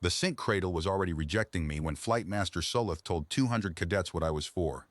The sync cradle was already rejecting me when Flight Master Solith told 200 cadets what I was for.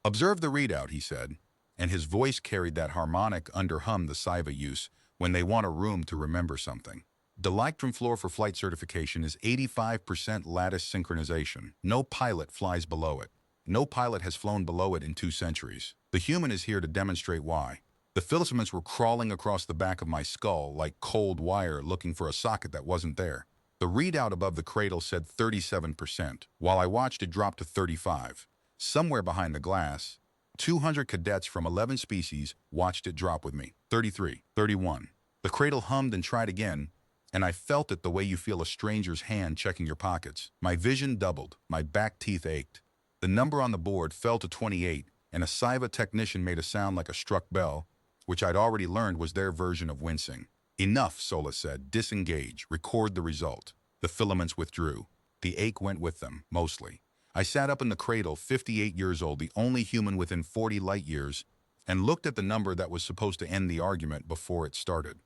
"Observe the readout," he said, and his voice carried that harmonic underhum the Saiva use when they want a room to remember something. The Lictrum floor for flight certification is 85% lattice synchronization. No pilot flies below it. No pilot has flown below it in 2 centuries. The human is here to demonstrate why. The filaments were crawling across the back of my skull like cold wire looking for a socket that wasn't there. The readout above the cradle said 37%, while I watched it drop to 35. Somewhere behind the glass, 200 cadets from 11 species watched it drop with me. 33, 31. The cradle hummed and tried again, and I felt it the way you feel a stranger's hand checking your pockets. My vision doubled. My back teeth ached. The number on the board fell to 28, and a Saiva technician made a sound like a struck bell, which I'd already learned was their version of wincing. "Enough," Sola said. "Disengage. Record the result." The filaments withdrew. The ache went with them, mostly. I sat up in the cradle, 58 years old, the only human within 40 light years, and looked at the number that was supposed to end the argument before it started.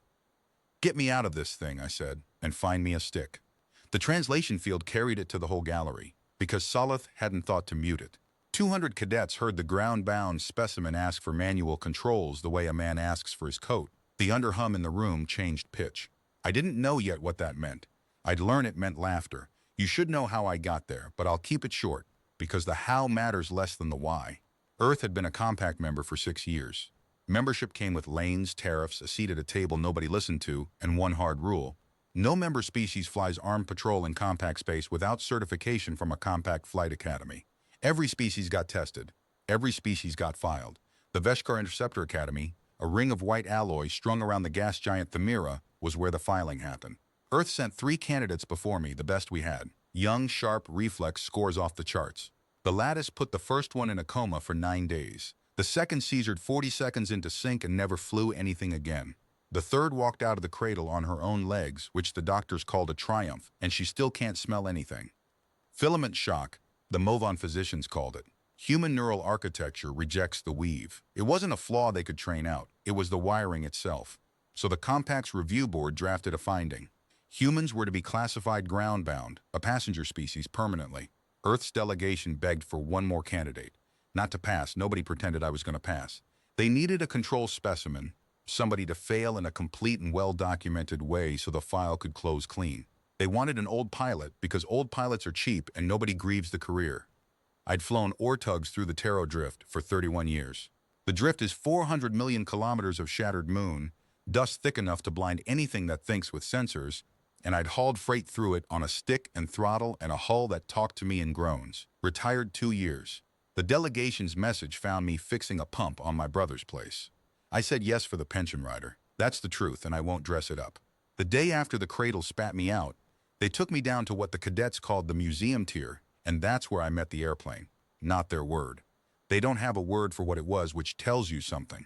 "Get me out of this thing," I said, "and find me a stick." The translation field carried it to the whole gallery, because Solith hadn't thought to mute it. 200 cadets heard the ground-bound specimen ask for manual controls the way a man asks for his coat. The underhum in the room changed pitch. I didn't know yet what that meant. I'd learn it meant laughter. You should know how I got there, but I'll keep it short, because the how matters less than the why. Earth had been a compact member for 6 years. Membership came with lanes, tariffs, a seat at a table nobody listened to, and one hard rule. No member species flies armed patrol in compact space without certification from a compact flight academy. Every species got tested. Every species got filed. The Veshkar Interceptor Academy, a ring of white alloy strung around the gas giant Thamira, was where the filing happened. Earth sent 3 candidates before me, the best we had. Young, sharp, reflex scores off the charts. The lattice put the first one in a coma for 9 days. The second seizured 40 seconds into sync and never flew anything again. The third walked out of the cradle on her own legs, which the doctors called a triumph, and she still can't smell anything. Filament shock, the Movon physicians called it. Human neural architecture rejects the weave. It wasn't a flaw they could train out. It was the wiring itself. So the Compact's review board drafted a finding. Humans were to be classified ground-bound, a passenger species, permanently. Earth's delegation begged for one more candidate. Not to pass, nobody pretended I was going to pass. They needed a control specimen, somebody to fail in a complete and well-documented way so the file could close clean. They wanted an old pilot because old pilots are cheap and nobody grieves the career. I'd flown Ortugs through the Taro Drift for 31 years. The drift is 400 million kilometers of shattered moon, dust thick enough to blind anything that thinks with sensors, and I'd hauled freight through it on a stick and throttle and a hull that talked to me in groans. Retired 2 years. The delegation's message found me fixing a pump on my brother's place. I said yes for the pension rider. That's the truth, and I won't dress it up. The day after the cradle spat me out, they took me down to what the cadets called the museum tier, and that's where I met the airplane. Not their word. They don't have a word for what it was, which tells you something.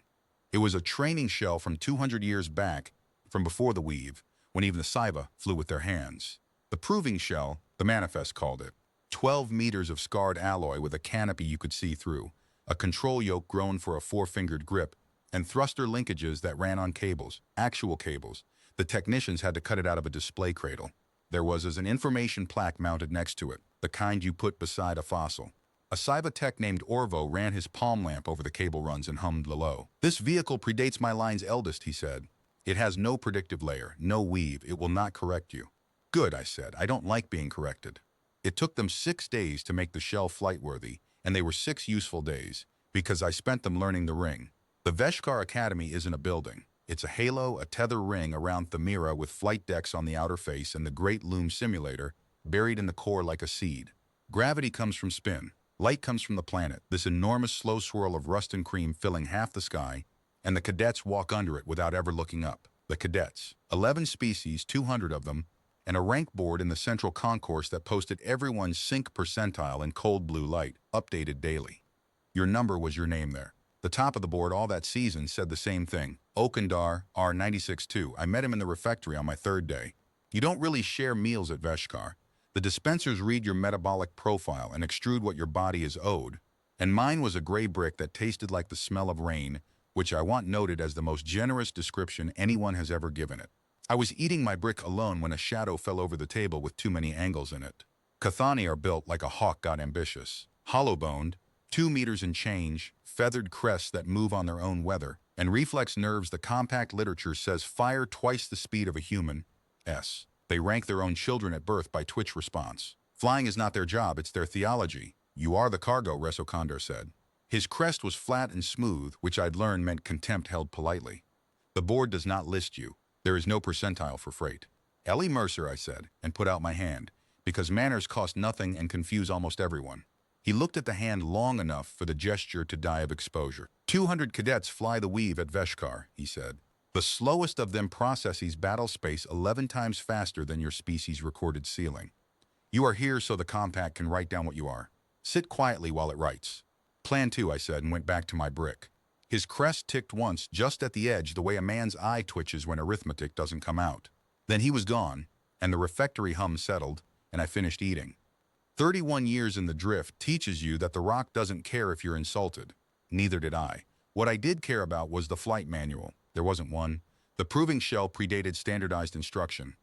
It was a training shell from 200 years back, from before the weave, when even the Saiva flew with their hands. The proving shell, the manifest called it. 12 meters of scarred alloy with a canopy you could see through, a control yoke grown for a 4-fingered grip, and thruster linkages that ran on cables, actual cables. The technicians had to cut it out of a display cradle. There was an information plaque mounted next to it, the kind you put beside a fossil. A Saiva tech named Orvo ran his palm lamp over the cable runs and hummed low. "This vehicle predates my line's eldest," he said. "It has no predictive layer, no weave. It will not correct you." "Good," I said. "I don't like being corrected." It took them 6 days to make the shell flight-worthy, and they were 6 useful days, because I spent them learning the ring. The Veshkar Academy isn't a building. It's a halo, a tether ring around Thamira with flight decks on the outer face and the Great Loom Simulator buried in the core like a seed. Gravity comes from spin. Light comes from the planet, this enormous slow swirl of rust and cream filling half the sky, and the cadets walk under it without ever looking up. The cadets, 11 species, 200 of them, and a rank board in the central concourse that posted everyone's sync percentile in cold blue light, updated daily. Your number was your name there. The top of the board all that season said the same thing. Okandar, R96-2. I met him in the refectory on my 3rd day. You don't really share meals at Veshkar. The dispensers read your metabolic profile and extrude what your body is owed. And mine was a gray brick that tasted like the smell of rain, which I want noted as the most generous description anyone has ever given it. I was eating my brick alone when a shadow fell over the table with too many angles in it. Cathani are built like a hawk got ambitious. Hollow-boned, 2 meters and change, feathered crests that move on their own weather, and reflex nerves the compact literature says fire twice the speed of a human. They rank their own children at birth by twitch response. Flying is not their job, it's their theology. You are the cargo, Reso Condor said. His crest was flat and smooth, which I'd learned meant contempt held politely. The board does not list you. There is no percentile for freight. Ellie Mercer, I said, and put out my hand, because manners cost nothing and confuse almost everyone. He looked at the hand long enough for the gesture to die of exposure. 200 cadets fly the weave at Veshkar, he said. The slowest of them processes battle space 11 times faster than your species' recorded ceiling. You are here so the compact can write down what you are. Sit quietly while it writes. Plan 2, I said, and went back to my brick. His crest ticked once, just at the edge, the way a man's eye twitches when arithmetic doesn't come out. Then he was gone, and the refectory hum settled, and I finished eating. 31 years in the drift teaches you that the rock doesn't care if you're insulted. Neither did I. What I did care about was the flight manual. There wasn't one. The proving shell predated standardized instruction.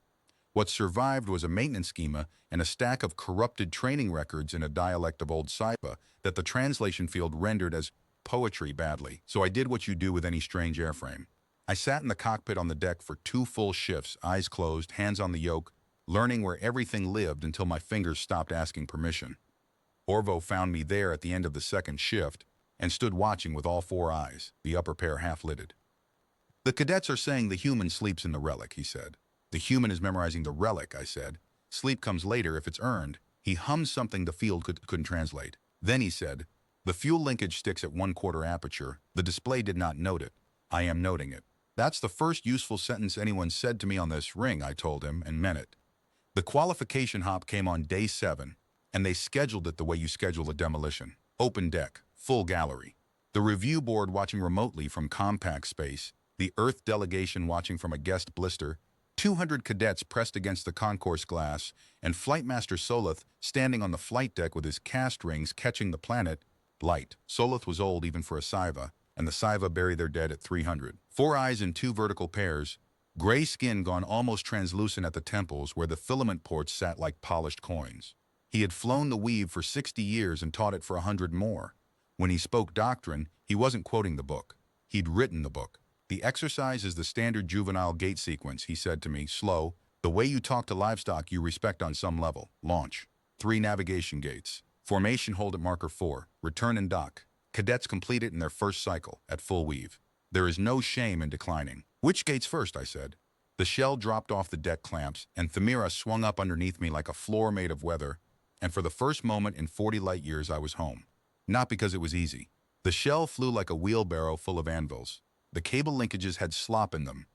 What survived was a maintenance schema and a stack of corrupted training records in a dialect of old Saipa that the translation field rendered as poetry badly. So I did what you do with any strange airframe. I sat in the cockpit on the deck for 2 full shifts, eyes closed, hands on the yoke, learning where everything lived until my fingers stopped asking permission. Orvo found me there at the end of the second shift and stood watching with all 4 eyes, the upper pair half-lidded. The cadets are saying the human sleeps in the relic, he said. The human is memorizing the relic, I said. Sleep comes later if it's earned. He hummed something the field couldn't translate. Then he said, the fuel linkage sticks at 1/4 aperture. The display did not note it. I am noting it. That's the first useful sentence anyone said to me on this ring, I told him, and meant it. The qualification hop came on day 7, and they scheduled it the way you schedule a demolition. Open deck, full gallery. The review board watching remotely from compact space, the Earth delegation watching from a guest blister, 200 cadets pressed against the concourse glass, and Flightmaster Soloth standing on the flight deck with his cast rings catching the planet, light. Soloth was old even for a Saiva, and the Saiva bury their dead at 300. 4 eyes in 2 vertical pairs, gray skin gone almost translucent at the temples where the filament ports sat like polished coins. He had flown the weave for 60 years and taught it for 100 more. When he spoke doctrine, he wasn't quoting the book. He'd written the book. The exercise is the standard juvenile gate sequence, he said to me, slow, the way you talk to livestock you respect on some level. Launch. 3 navigation gates. Formation hold at marker 4. Return and dock. Cadets complete it in their first cycle, at full weave. There is no shame in declining. Which gates first, I said. The shell dropped off the deck clamps, and Thamira swung up underneath me like a floor made of weather, and for the first moment in 40 light years I was home. Not because it was easy. The shell flew like a wheelbarrow full of anvils. The cable linkages had slop in them.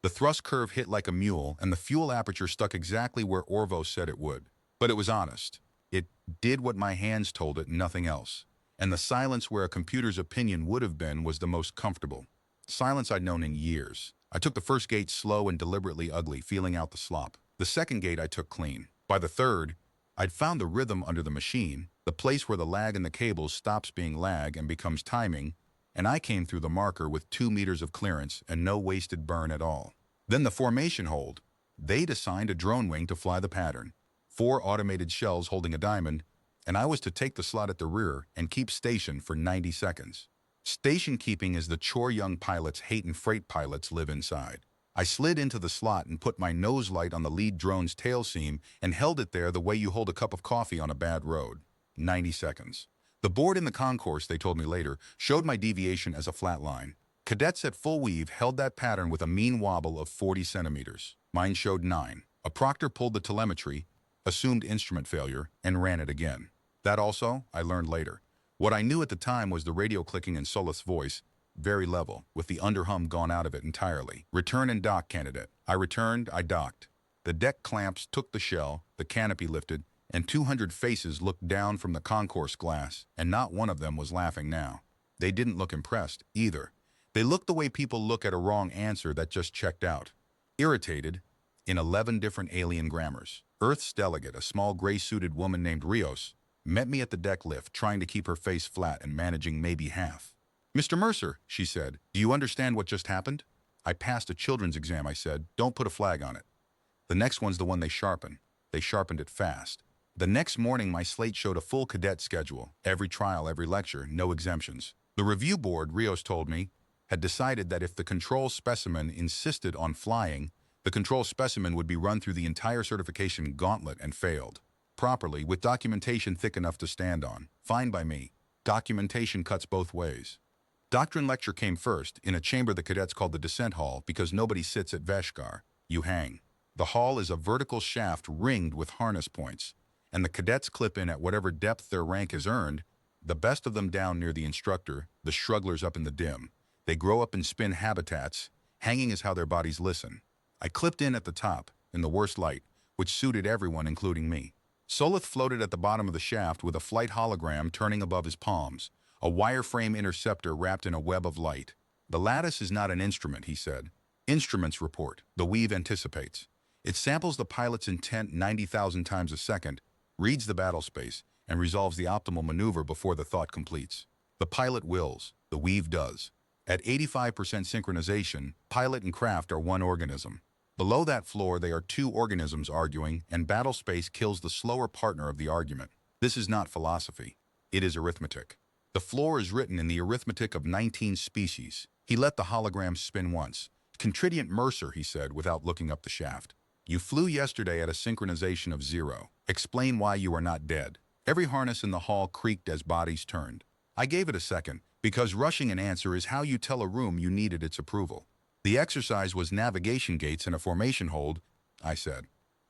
The thrust curve hit like a mule, and the fuel aperture stuck exactly where Orvo said it would. But it was honest. It did what my hands told it, nothing else. And the silence where a computer's opinion would have been was the most comfortable. Silence I'd known in years. I took the first gate slow and deliberately ugly, feeling out the slop. The second gate I took clean. By the third, I'd found the rhythm under the machine, the place where the lag in the cables stops being lag and becomes timing, and I came through the marker with 2 meters of clearance and no wasted burn at all. Then the formation hold. They'd assigned a drone wing to fly the pattern, 4 automated shells holding a diamond, and I was to take the slot at the rear and keep station for 90 seconds. Station keeping is the chore young pilots hate and freight pilots live inside. I slid into the slot and put my nose light on the lead drone's tail seam and held it there the way you hold a cup of coffee on a bad road. 90 seconds. The board in the concourse, they told me later, showed my deviation as a flat line. Cadets at full weave held that pattern with a mean wobble of 40 centimeters. Mine showed 9. A proctor pulled the telemetry, assumed instrument failure, and ran it again. That also, I learned later. What I knew at the time was the radio clicking in Soloth's voice, very level, with the underhum gone out of it entirely. Return and dock, candidate. I returned, I docked. The deck clamps took the shell, the canopy lifted, and 200 faces looked down from the concourse glass, and not one of them was laughing now. They didn't look impressed, either. They looked the way people look at a wrong answer that just checked out. Irritated, in 11 different alien grammars. Earth's delegate, a small gray-suited woman named Rios, met me at the deck lift, trying to keep her face flat and managing maybe half. Mr. Mercer, she said, do you understand what just happened? I passed a children's exam, I said. Don't put a flag on it. The next one's the one they sharpen. They sharpened it fast. The next morning, my slate showed a full cadet schedule. Every trial, every lecture, no exemptions. The review board, Rios told me, had decided that if the control specimen insisted on flying, the control specimen would be run through the entire certification gauntlet and failed. Properly, with documentation thick enough to stand on. Fine by me. Documentation cuts both ways. Doctrine lecture came first, in a chamber the cadets called the descent hall because nobody sits at Veshkar. You hang. The hall is a vertical shaft ringed with harness points, and the cadets clip in at whatever depth their rank is earned, the best of them down near the instructor, the strugglers up in the dim. They grow up in spin habitats. Hanging is how their bodies listen. I clipped in at the top, in the worst light, which suited everyone, including me. Solith floated at the bottom of the shaft with a flight hologram turning above his palms, a wireframe interceptor wrapped in a web of light. The lattice is not an instrument, he said. Instruments report. The weave anticipates. It samples the pilot's intent 90,000 times a second, reads the battle space, and resolves the optimal maneuver before the thought completes. The pilot wills. The weave does. At 85% synchronization, pilot and craft are one organism. Below that floor, they are two organisms arguing, and battle space kills the slower partner of the argument. This is not philosophy. It is arithmetic. The floor is written in the arithmetic of 19 species. He let the hologram spin once. Contritiant Mercer, he said, without looking up the shaft. You flew yesterday at a synchronization of 0. Explain why you are not dead. Every harness in the hall creaked as bodies turned. I gave it a second, because rushing an answer is how you tell a room you needed its approval. The exercise was navigation gates and a formation hold, I said.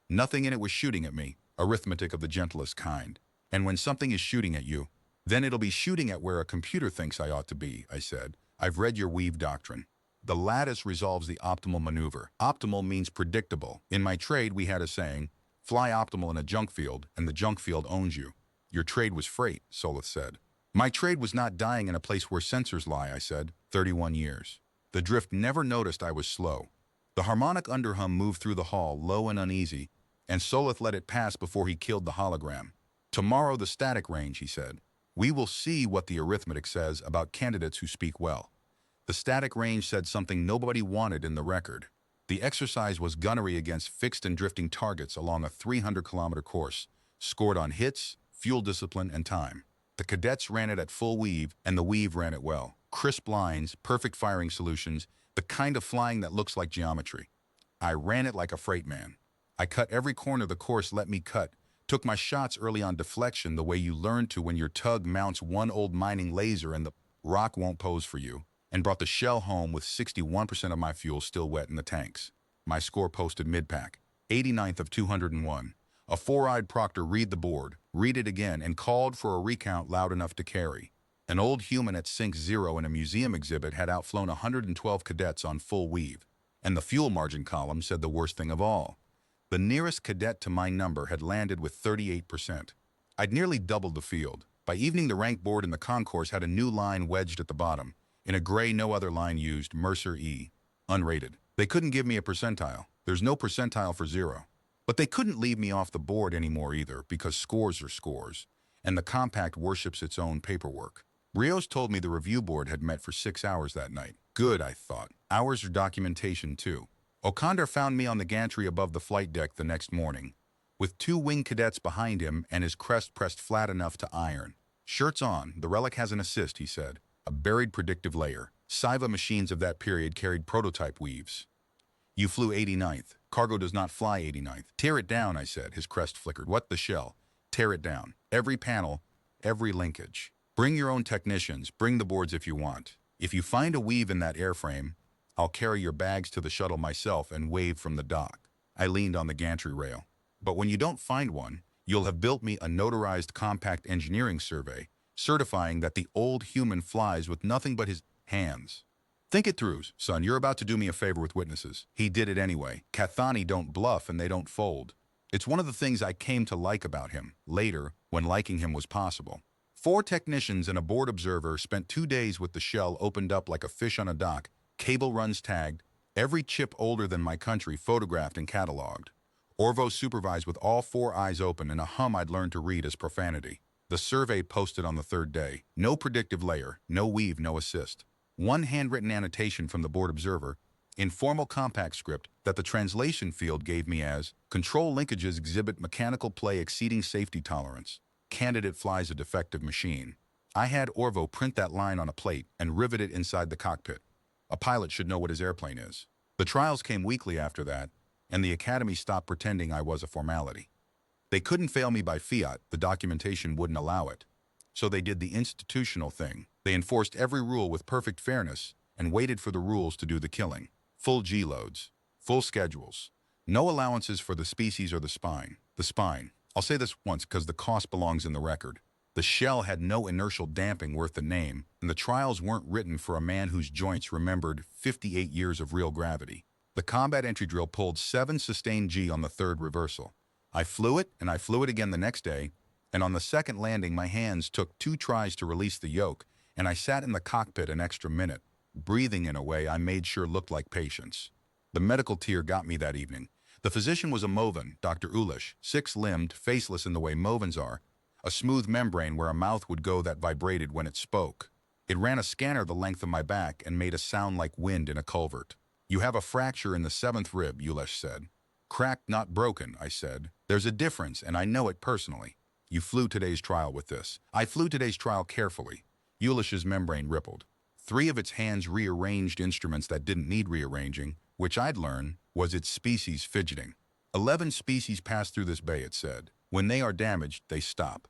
Nothing in it was shooting at me, arithmetic of the gentlest kind. And when something is shooting at you, then it'll be shooting at where a computer thinks I ought to be, I said. I've read your weave doctrine. The lattice resolves the optimal maneuver. Optimal means predictable. In my trade, we had a saying, fly optimal in a junk field, and the junk field owns you. Your trade was freight, Solith said. My trade was not dying in a place where sensors lie, I said. 31 years. The drift never noticed I was slow. The harmonic underhum moved through the hall, low and uneasy, and Solith let it pass before he killed the hologram. Tomorrow the static range, he said. We will see what the arithmetic says about candidates who speak well. The static range said something nobody wanted in the record. The exercise was gunnery against fixed and drifting targets along a 300-kilometer course, scored on hits, fuel discipline, and time. The cadets ran it at full weave, and the weave ran it well. Crisp lines, perfect firing solutions, the kind of flying that looks like geometry. I ran it like a freight man. I cut every corner the course let me cut, took my shots early on deflection the way you learn to when your tug mounts one old mining laser and the rock won't pose for you, and brought the shell home with 61% of my fuel still wet in the tanks. My score posted mid-pack, 89th of 201. A four-eyed proctor read the board, read it again, and called for a recount loud enough to carry. An old human at Sync 0 in a museum exhibit had outflown 112 cadets on full weave, and the fuel margin column said the worst thing of all. The nearest cadet to my number had landed with 38%. I'd nearly doubled the field. By evening, the rank board in the concourse had a new line wedged at the bottom. In a gray, no other line used, Mercer E. Unrated. They couldn't give me a percentile. There's no percentile for 0. But they couldn't leave me off the board anymore either, because scores are scores, and the compact worships its own paperwork. Rios told me the review board had met for 6 hours that night. Good, I thought. Hours of documentation, too. Okandar found me on the gantry above the flight deck the next morning, with 2 wing cadets behind him and his crest pressed flat enough to iron. Shirts on, the relic has an assist, he said. A buried predictive layer. Saiva machines of that period carried prototype weaves. You flew 89th. Cargo does not fly 89th. Tear it down, I said. His crest flickered. What the shell? Tear it down. Every panel, every linkage. Bring your own technicians. Bring the boards if you want. If you find a weave in that airframe, I'll carry your bags to the shuttle myself and wave from the dock. I leaned on the gantry rail. But when you don't find one, you'll have built me a notarized compact engineering survey, certifying that the old human flies with nothing but his hands. Think it through, son. You're about to do me a favor with witnesses. He did it anyway. Cathani don't bluff and they don't fold. It's one of the things I came to like about him, later, when liking him was possible. 4 technicians and a board observer spent 2 days with the shell opened up like a fish on a dock, cable runs tagged, every chip older than my country photographed and cataloged. Orvo supervised with all 4 eyes open and a hum I'd learned to read as profanity. The survey posted on the 3rd day. No predictive layer, no weave, no assist. 1 handwritten annotation from the board observer, in formal compact script that the translation field gave me as control linkages exhibit mechanical play exceeding safety tolerance. Candidate flies a defective machine. I had Orvo print that line on a plate and rivet it inside the cockpit. A pilot should know what his airplane is. The trials came weekly after that, and the Academy stopped pretending I was a formality. They couldn't fail me by fiat, the documentation wouldn't allow it. So they did the institutional thing. They enforced every rule with perfect fairness and waited for the rules to do the killing. Full G-loads, full schedules, no allowances for the species or the spine. The spine. I'll say this once because the cost belongs in the record. The shell had no inertial damping worth the name, and the trials weren't written for a man whose joints remembered 58 years of real gravity. The combat entry drill pulled 7 sustained G on the 3rd reversal. I flew it, and I flew it again the next day, and on the 2nd landing my hands took 2 tries to release the yoke, and I sat in the cockpit an extra minute, breathing in a way I made sure looked like patience. The medical tear got me that evening. The physician was a Movan, Dr. Ulish, 6-limbed, faceless in the way Movans are, a smooth membrane where a mouth would go that vibrated when it spoke. It ran a scanner the length of my back and made a sound like wind in a culvert. You have a fracture in the 7th rib, Ulish said. Cracked, not broken, I said. There's a difference, and I know it personally. You flew today's trial with this. I flew today's trial carefully. Ulish's membrane rippled. 3 of its hands rearranged instruments that didn't need rearranging, which I'd learn was its species fidgeting. 11 species pass through this bay, it said. When they are damaged, they stop.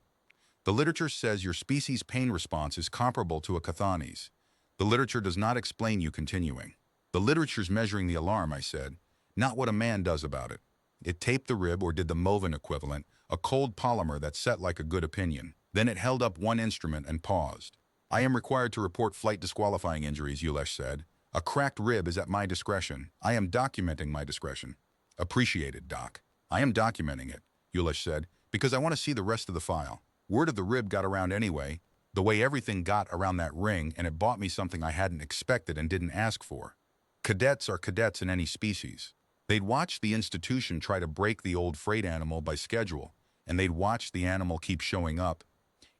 The literature says your species' pain response is comparable to a Cathanes. The literature does not explain you continuing. The literature's measuring the alarm, I said, not what a man does about it. It taped the rib or did the Movan equivalent, a cold polymer that set like a good opinion. Then it held up one instrument and paused. I am required to report flight disqualifying injuries, Ulesh said. A cracked rib is at my discretion. I am documenting my discretion. Appreciated, Doc. I am documenting it, Ulesh said, because I want to see the rest of the file. Word of the rib got around anyway, the way everything got around that ring, and it bought me something I hadn't expected and didn't ask for. Cadets are cadets in any species. They'd watch the institution try to break the old freight animal by schedule, and they'd watch the animal keep showing up.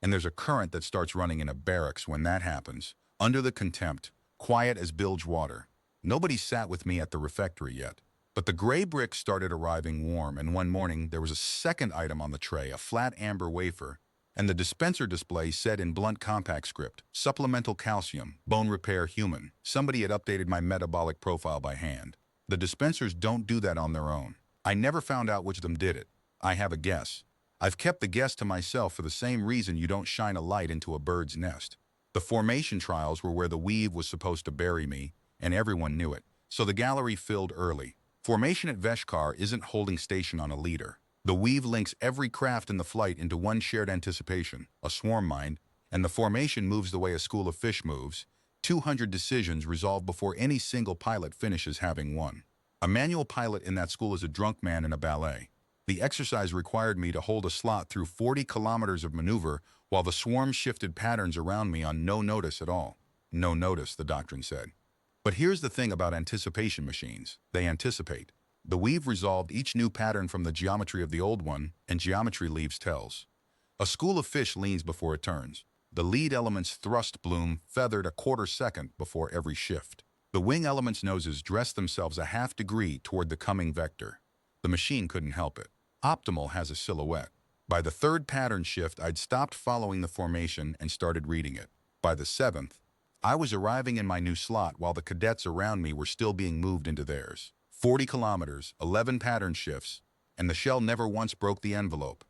And there's a current that starts running in a barracks when that happens, under the contempt, quiet as bilge water. Nobody sat with me at the refectory yet. But the gray bricks started arriving warm, and one morning there was a second item on the tray, a flat amber wafer, and the dispenser display said in blunt compact script, supplemental calcium, bone repair human. Somebody had updated my metabolic profile by hand. The dispensers don't do that on their own. I never found out which of them did it. I have a guess. I've kept the guess to myself for the same reason you don't shine a light into a bird's nest. The formation trials were where the weave was supposed to bury me, and everyone knew it. So the gallery filled early. Formation at Veshkar isn't holding station on a leader. The weave links every craft in the flight into one shared anticipation, a swarm mind, and the formation moves the way a school of fish moves. 200 decisions resolved before any single pilot finishes having one. A manual pilot in that school is a drunk man in a ballet. The exercise required me to hold a slot through 40 kilometers of maneuver while the swarm shifted patterns around me on no notice at all. No notice, the doctrine said. But here's the thing about anticipation machines. They anticipate. The weave resolved each new pattern from the geometry of the old one, and geometry leaves tells. A school of fish leans before it turns. The lead element's thrust bloom feathered a quarter second before every shift. The wing element's noses dressed themselves a half degree toward the coming vector. The machine couldn't help it. Optimal has a silhouette. By the 3rd pattern shift, I'd stopped following the formation and started reading it. By the 7th, I was arriving in my new slot while the cadets around me were still being moved into theirs. 40 kilometers, 11 pattern shifts, and the shell never once broke the envelope.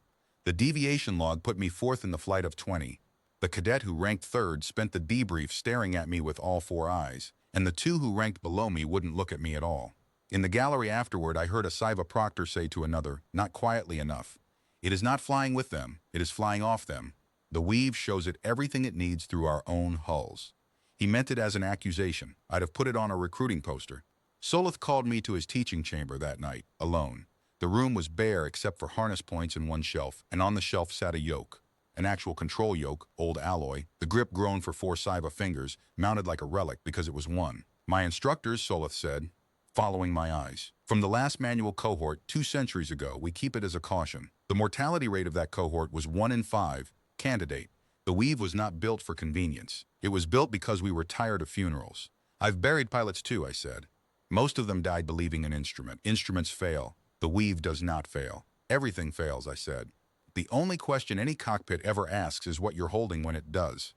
The deviation log put me 4th in the flight of 20. The cadet who ranked 3rd spent the debrief staring at me with all 4 eyes, and the 2 who ranked below me wouldn't look at me at all. In the gallery afterward, I heard a Siva proctor say to another, not quietly enough, "It is not flying with them, it is flying off them. The weave shows it everything it needs through our own hulls." He meant it as an accusation. I'd have put it on a recruiting poster. Solith called me to his teaching chamber that night, alone. The room was bare except for harness points in one shelf, and on the shelf sat a yoke. An actual control yoke, old alloy, the grip grown for 4 Siva fingers, mounted like a relic because it was one. My instructors, Solith said, following my eyes. From the last manual cohort 2 centuries ago, we keep it as a caution. The mortality rate of that cohort was 1 in 5, candidate. The weave was not built for convenience. It was built because we were tired of funerals. I've buried pilots too, I said. Most of them died believing an instrument. Instruments fail. The weave does not fail. Everything fails, I said. The only question any cockpit ever asks is what you're holding when it does.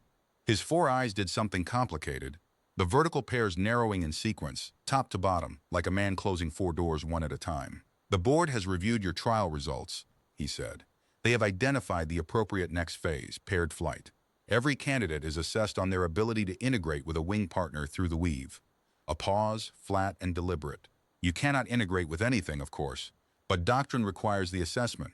His four eyes did something complicated. The vertical pairs narrowing in sequence, top to bottom, like a man closing four doors one at a time. The board has reviewed your trial results, he said. They have identified the appropriate next phase, paired flight. Every candidate is assessed on their ability to integrate with a wing partner through the weave. A pause, flat and deliberate. You cannot integrate with anything, of course, but doctrine requires the assessment.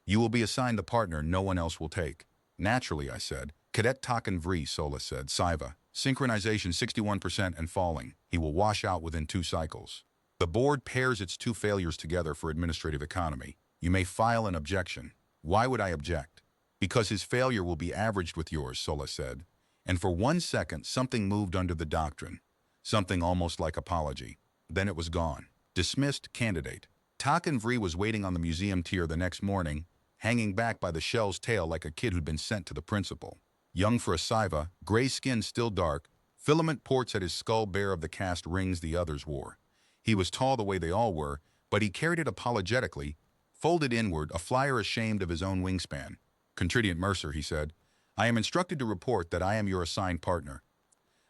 You will be assigned the partner no one else will take. Naturally, I said. Cadet Takan Vri, Sola said. Saiva. Synchronization 61% and falling. He will wash out within 2 cycles. The board pairs its 2 failures together for administrative economy. You may file an objection. Why would I object? Because his failure will be averaged with yours, Sola said. And for 1 second, something moved under the doctrine. Something almost like apology. Then it was gone. Dismissed candidate. Takan Vri was waiting on the museum tier the next morning, hanging back by the shell's tail like a kid who'd been sent to the principal. Young for a Saiva, gray skin still dark, filament ports at his skull bare of the cast rings the others wore. He was tall the way they all were, but he carried it apologetically, folded inward, a flyer ashamed of his own wingspan. Contritiant Mercer, he said, I am instructed to report that I am your assigned partner.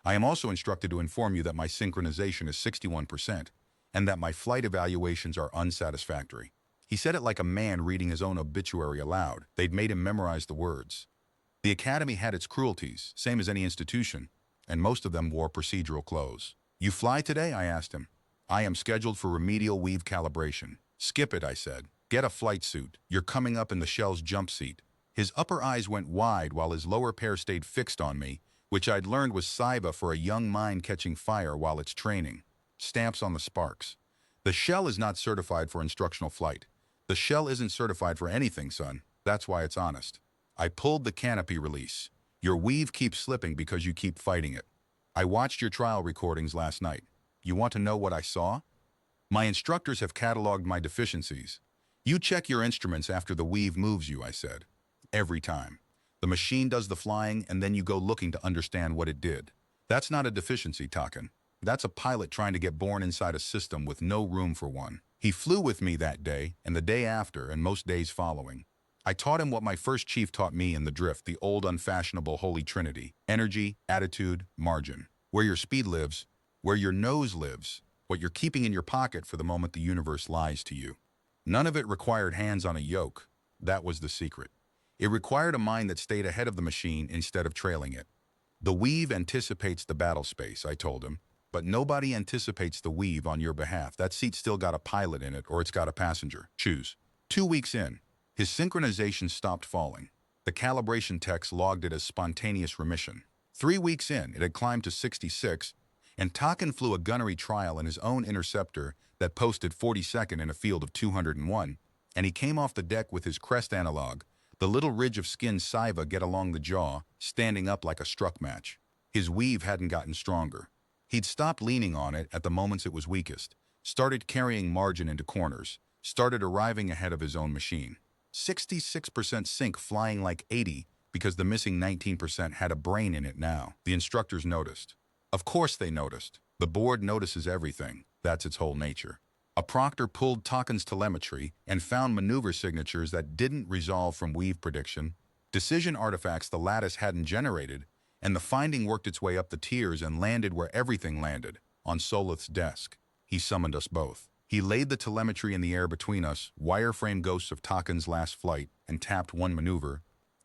I am also instructed to inform you that my synchronization is 61% and that my flight evaluations are unsatisfactory. He said it like a man reading his own obituary aloud. They'd made him memorize the words. The academy had its cruelties, same as any institution, and most of them wore procedural clothes. You fly today? I asked him. I am scheduled for remedial weave calibration. Skip it, I said. Get a flight suit. You're coming up in the shell's jump seat. His upper eyes went wide while his lower pair stayed fixed on me, which I'd learned was Saiva for a young mind catching fire while it's training. Stamps on the sparks. The shell is not certified for instructional flight. The shell isn't certified for anything, son. That's why it's honest. I pulled the canopy release. Your weave keeps slipping because you keep fighting it. I watched your trial recordings last night. You want to know what I saw? My instructors have cataloged my deficiencies. You check your instruments after the weave moves you, I said. Every time. The machine does the flying and then you go looking to understand what it did. That's not a deficiency, Takan. That's a pilot trying to get born inside a system with no room for one. He flew with me that day and the day after and most days following. I taught him what my first chief taught me in the drift, the old unfashionable holy trinity. Energy, attitude, margin. Where your speed lives, where your nose lives, what you're keeping in your pocket for the moment the universe lies to you. None of it required hands on a yoke. That was the secret. It required a mind that stayed ahead of the machine instead of trailing it. The weave anticipates the battle space, I told him, but nobody anticipates the weave on your behalf. That seat's still got a pilot in it or it's got a passenger. Choose. 2 weeks in, his synchronization stopped falling. The calibration text logged it as spontaneous remission. 3 weeks in, it had climbed to 66, and Takan flew a gunnery trial in his own interceptor that posted 42nd in a field of 201, and he came off the deck with his crest analog, the little ridge of skin Saiva get along the jaw, standing up like a struck match. His weave hadn't gotten stronger. He'd stopped leaning on it at the moments it was weakest, started carrying margin into corners, started arriving ahead of his own machine. 66% sync flying like 80 because the missing 19% had a brain in it now. The instructors noticed. Of course they noticed. The board notices everything. That's its whole nature. A proctor pulled Takan's telemetry and found maneuver signatures that didn't resolve from weave prediction, decision artifacts the lattice hadn't generated, and the finding worked its way up the tiers and landed where everything landed, on Solith's desk. He summoned us both. He laid the telemetry in the air between us, wireframe ghosts of Takan's last flight, and tapped one maneuver,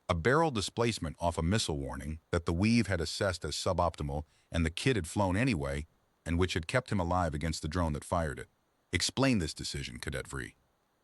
a barrel displacement off a missile warning that the weave had assessed as suboptimal and the kid had flown anyway, and which had kept him alive against the drone that fired it. Explain this decision, Cadet Vri.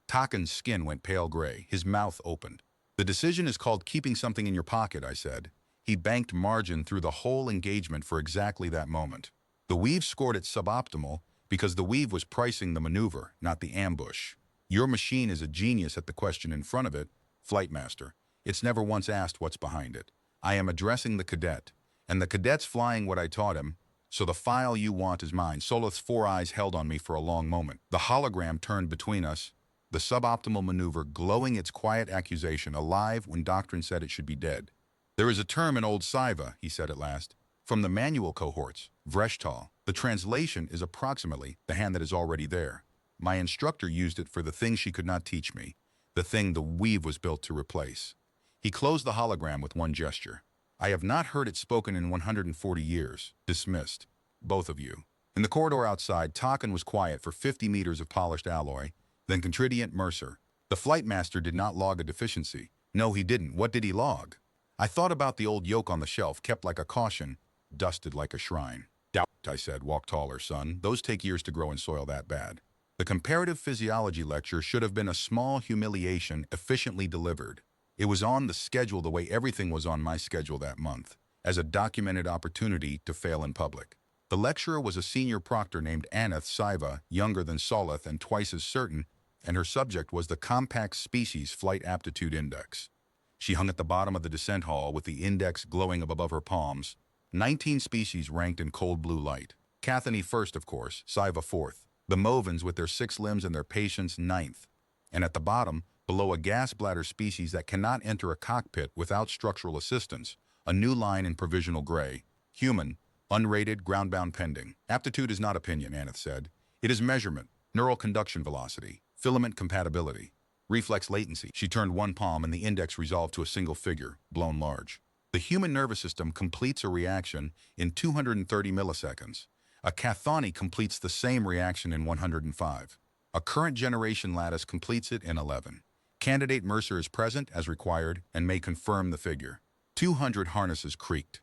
Takan's skin went pale gray, his mouth opened. The decision is called keeping something in your pocket, I said. He banked margin through the whole engagement for exactly that moment. The weave scored it suboptimal because the weave was pricing the maneuver, not the ambush. Your machine is a genius at the question in front of it, Flight Master. It's never once asked what's behind it. I am addressing the cadet, and the cadet's flying what I taught him, so the file you want is mine. Solith's 4 eyes held on me for a long moment. The hologram turned between us, the suboptimal maneuver glowing its quiet accusation, alive when doctrine said it should be dead. There is a term in old Saiva, he said at last, From the manual cohorts, Vreshtal, the translation is approximately the hand that is already there. My instructor used it for the thing she could not teach me, the thing the weave was built to replace. He closed the hologram with one gesture. I have not heard it spoken in 140 years. Dismissed. Both of you. In the corridor outside, Takan was quiet for 50 meters of polished alloy, then Contritiant Mercer. The flight master did not log a deficiency. No, he didn't. What did he log? I thought about the old yoke on the shelf, kept like a caution, dusted like a shrine. Doubt, I said, walk taller, son. Those take years to grow in soil that bad. The comparative physiology lecture should have been a small humiliation efficiently delivered. It was on the schedule the way everything was on my schedule that month, as a documented opportunity to fail in public. The lecturer was a senior proctor named Aneth Saiva, younger than Solith and twice as certain, and her subject was the Compact Species Flight Aptitude Index. She hung at the bottom of the descent hall with the index glowing up above her palms. 19 species ranked in cold blue light. Cathany first, of course, Saiva fourth. The Movans with their 6 limbs and their patience ninth. And at the bottom, below a gas bladder species that cannot enter a cockpit without structural assistance, a new line in provisional gray. Human, unrated, groundbound pending. Aptitude is not opinion, Aneth said. It is measurement, neural conduction velocity, filament compatibility, reflex latency. She turned one palm and the index resolved to a single figure, blown large. The human nervous system completes a reaction in 230 milliseconds. A Cathani completes the same reaction in 105. A current generation lattice completes it in 11. Candidate Mercer is present as required and may confirm the figure. 200 harnesses creaked.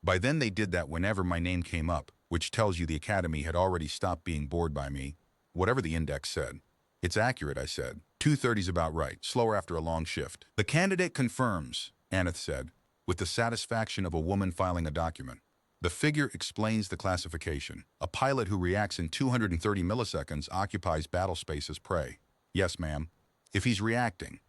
By then they did that whenever my name came up, which tells you the Academy had already stopped being bored by me, whatever the index said. It's accurate, I said. 230's about right, slower after a long shift. The candidate confirms, Aneth said, with the satisfaction of a woman filing a document. The figure explains the classification. A pilot who reacts in 230 milliseconds occupies battle space as prey. Yes, ma'am. If he's reacting.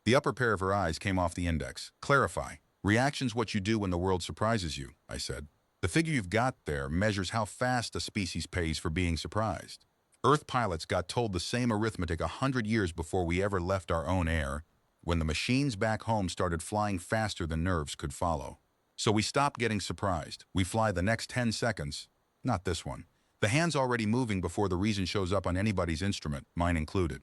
The upper pair of her eyes came off the index. Clarify. Reaction's what you do when the world surprises you, I said. The figure you've got there measures how fast a species pays for being surprised. Earth pilots got told the same arithmetic 100 years before we ever left our own air, when the machines back home started flying faster than nerves could follow. So we stopped getting surprised. We fly the next 10 seconds. Not this one. The hand's already moving before the reason shows up on anybody's instrument, mine included.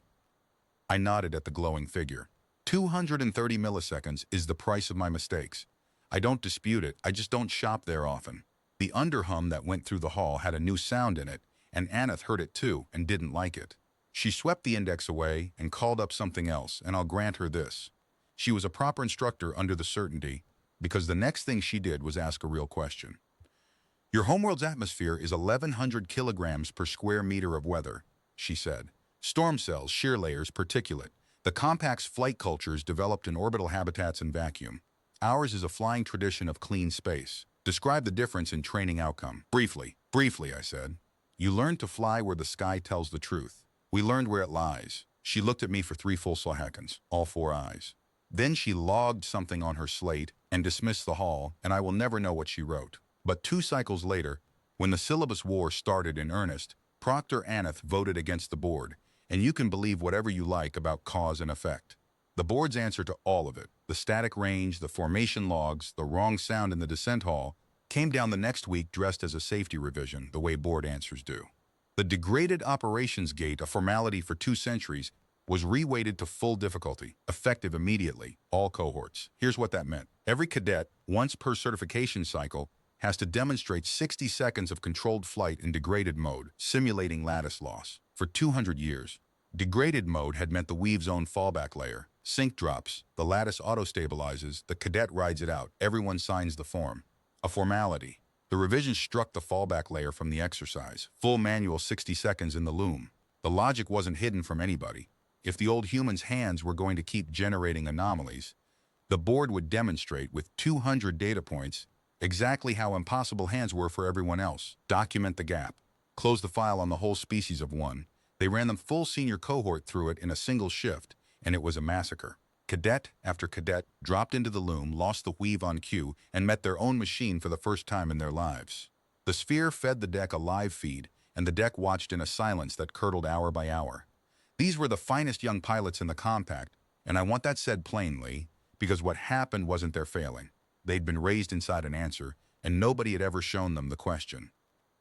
I nodded at the glowing figure. 230 milliseconds is the price of my mistakes. I don't dispute it, I just don't shop there often. The underhum that went through the hall had a new sound in it, and Aneth heard it too and didn't like it. She swept the index away and called up something else, and I'll grant her this. She was a proper instructor under the certainty, because the next thing she did was ask a real question. Your homeworld's atmosphere is 1,100 kilograms per square meter of weather, she said. Storm cells, shear layers, particulate. The Compact's flight cultures developed in orbital habitats and vacuum. Ours is a flying tradition of clean space. Describe the difference in training outcome. Briefly, I said. You learn to fly where the sky tells the truth. We learned where it lies. She looked at me for 3 full seconds, all 4 eyes. Then she logged something on her slate and dismissed the hall, and I will never know what she wrote. But 2 cycles later, when the syllabus war started in earnest, Proctor Aneth voted against the board, and you can believe whatever you like about cause and effect. The board's answer to all of it, the static range, the formation logs, the wrong sound in the descent hall, came down the next week dressed as a safety revision, the way board answers do. The degraded operations gate, a formality for 2 centuries, was reweighted to full difficulty, effective immediately, all cohorts. Here's what that meant. Every cadet, once per certification cycle, has to demonstrate 60 seconds of controlled flight in degraded mode, simulating lattice loss. For 200 years, degraded mode had meant the weave's own fallback layer. Sync drops, the lattice auto-stabilizes, the cadet rides it out, everyone signs the form. A formality. The revision struck the fallback layer from the exercise. Full manual 60 seconds in the loom. The logic wasn't hidden from anybody. If the old human's hands were going to keep generating anomalies, the board would demonstrate with 200 data points exactly how impossible hands were for everyone else. Document the gap. Close the file on the whole species of 1. They ran the full senior cohort through it in a single shift, and it was a massacre. Cadet after cadet dropped into the loom, lost the weave on cue, and met their own machine for the first time in their lives. The sphere fed the deck a live feed, and the deck watched in a silence that curdled hour by hour. These were the finest young pilots in the Compact, and I want that said plainly, because what happened wasn't their failing. They'd been raised inside an answer, and nobody had ever shown them the question.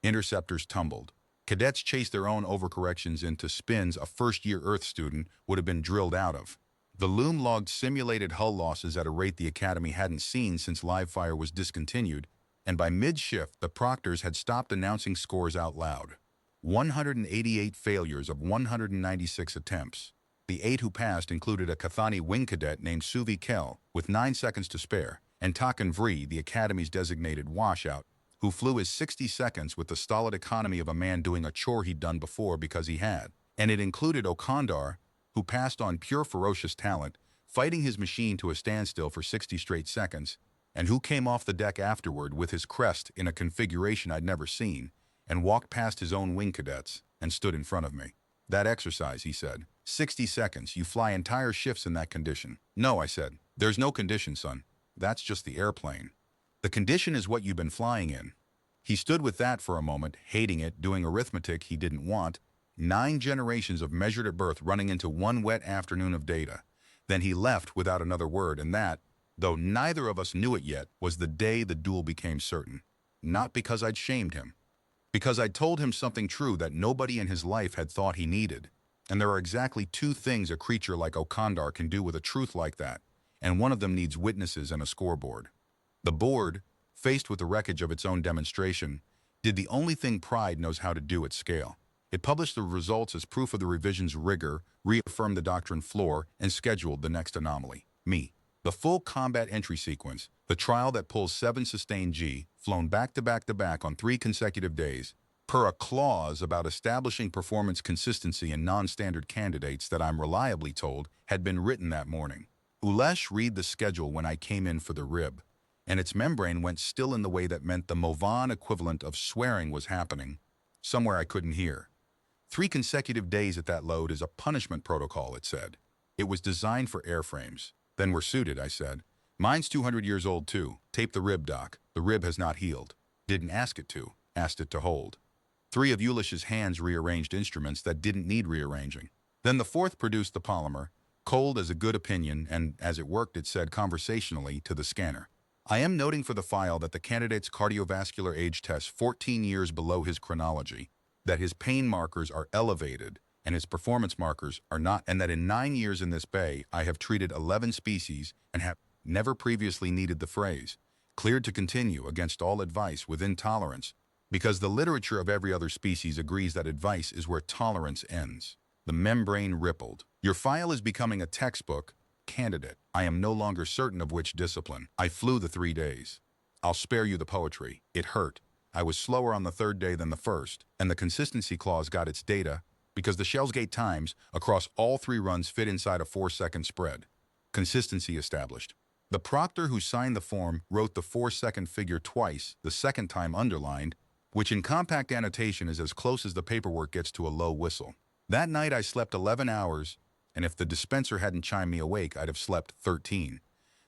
Interceptors tumbled. Cadets chased their own overcorrections into spins a first-year Earth student would have been drilled out of. The loom logged simulated hull losses at a rate the Academy hadn't seen since live fire was discontinued, and by mid-shift, the proctors had stopped announcing scores out loud. 188 failures of 196 attempts. The 8 who passed included a Cathani wing cadet named Suvi Kell, with 9 seconds to spare, and Takan Vri, the Academy's designated washout, who flew his 60 seconds with the stolid economy of a man doing a chore he'd done before because he had. And it included Okandar, who passed on pure ferocious talent, fighting his machine to a standstill for 60 straight seconds, and who came off the deck afterward with his crest in a configuration I'd never seen, and walked past his own wing cadets and stood in front of me. That exercise, he said. 60 seconds, you fly entire shifts in that condition. No, I said. There's no condition, son. That's just the airplane. The condition is what you've been flying in. He stood with that for a moment, hating it, doing arithmetic he didn't want, 9 generations of measured at birth running into one wet afternoon of data. Then he left without another word, and that, though neither of us knew it yet, was the day the duel became certain. Not because I'd shamed him. Because I'd told him something true that nobody in his life had thought he needed. And there are exactly 2 things a creature like Okandar can do with a truth like that, and one of them needs witnesses and a scoreboard. The board, faced with the wreckage of its own demonstration, did the only thing Pride knows how to do at scale. It published the results as proof of the revision's rigor, reaffirmed the doctrine floor, and scheduled the next anomaly, me. The full combat entry sequence, the trial that pulls 7 sustained G, flown back to back to back on 3 consecutive days, per a clause about establishing performance consistency in non-standard candidates that I'm reliably told had been written that morning. Ulesh read the schedule when I came in for the rib, and its membrane went still in the way that meant the Movan equivalent of swearing was happening, somewhere I couldn't hear. 3 consecutive days at that load is a punishment protocol, it said. It was designed for airframes. Then we're suited, I said. Mine's 200 years old too. Tape the rib, Doc. The rib has not healed. Didn't ask it to. Asked it to hold. 3 of Ulish's hands rearranged instruments that didn't need rearranging. Then the 4th produced the polymer, cold as a good opinion, and as it worked it said conversationally to the scanner. I am noting for the file that the candidate's cardiovascular age tests 14 years below his chronology, that his pain markers are elevated and his performance markers are not, and that in 9 years in this bay I have treated 11 species and have never previously needed the phrase, cleared to continue against all advice within tolerance, because the literature of every other species agrees that advice is where tolerance ends. The membrane rippled. Your file is becoming a textbook, candidate. I am no longer certain of which discipline. I flew the 3 days. I'll spare you the poetry. It hurt. I was slower on the 3rd day than the 1st, and the consistency clause got its data because the Shellsgate times across all 3 runs fit inside a 4-second spread. Consistency established. The proctor who signed the form wrote the 4-second figure twice, the 2nd time underlined, which in compact annotation is as close as the paperwork gets to a low whistle. That night I slept 11 hours, and if the dispenser hadn't chimed me awake, I'd have slept 13.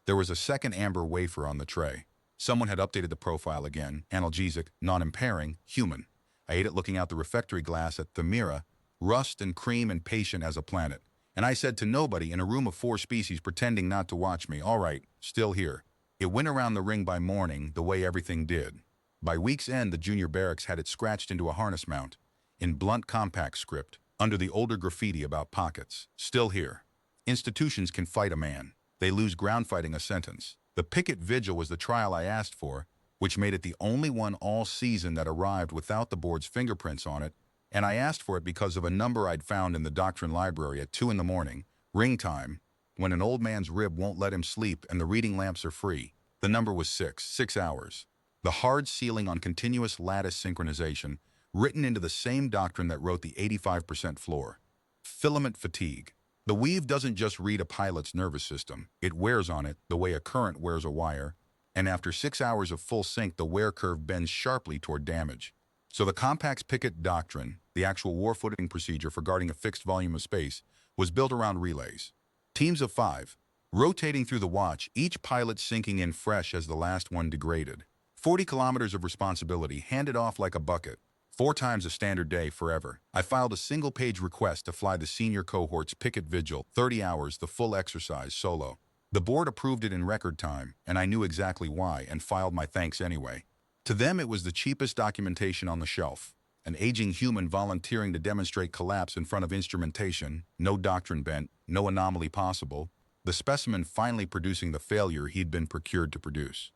There was a 2nd amber wafer on the tray. Someone had updated the profile again, analgesic, non-impairing, human. I ate it looking out the refectory glass at Thamira, rust and cream and patient as a planet. And I said to nobody in a room of 4 species pretending not to watch me, all right, still here. It went around the ring by morning the way everything did. By week's end, the junior barracks had it scratched into a harness mount, in blunt compact script, under the older graffiti about pockets. Still here. Institutions can fight a man. They lose ground fighting a sentence. The picket vigil was the trial I asked for, which made it the only one all season that arrived without the board's fingerprints on it, and I asked for it because of a number I'd found in the doctrine library at 2 in the morning, ring time, when an old man's rib won't let him sleep and the reading lamps are free. The number was 6 hours. The hard ceiling on continuous lattice synchronization, written into the same doctrine that wrote the 85% floor. Filament fatigue. The weave doesn't just read a pilot's nervous system. It wears on it the way a current wears a wire, and after 6 hours of full sync, the wear curve bends sharply toward damage. So the compact's picket doctrine, the actual war footing procedure for guarding a fixed volume of space, was built around relays. Teams of 5, rotating through the watch, each pilot sinking in fresh as the last one degraded. 40 kilometers of responsibility handed off like a bucket. 4 times a standard day forever. I filed a single-page request to fly the senior cohort's picket vigil, 30 hours, the full exercise, solo. The board approved it in record time, and I knew exactly why and filed my thanks anyway. To them, it was the cheapest documentation on the shelf. An aging human volunteering to demonstrate collapse in front of instrumentation, no doctrine bent, no anomaly possible, the specimen finally producing the failure he'd been procured to produce.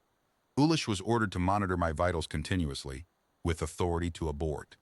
Ulish was ordered to monitor my vitals continuously, with authority to abort.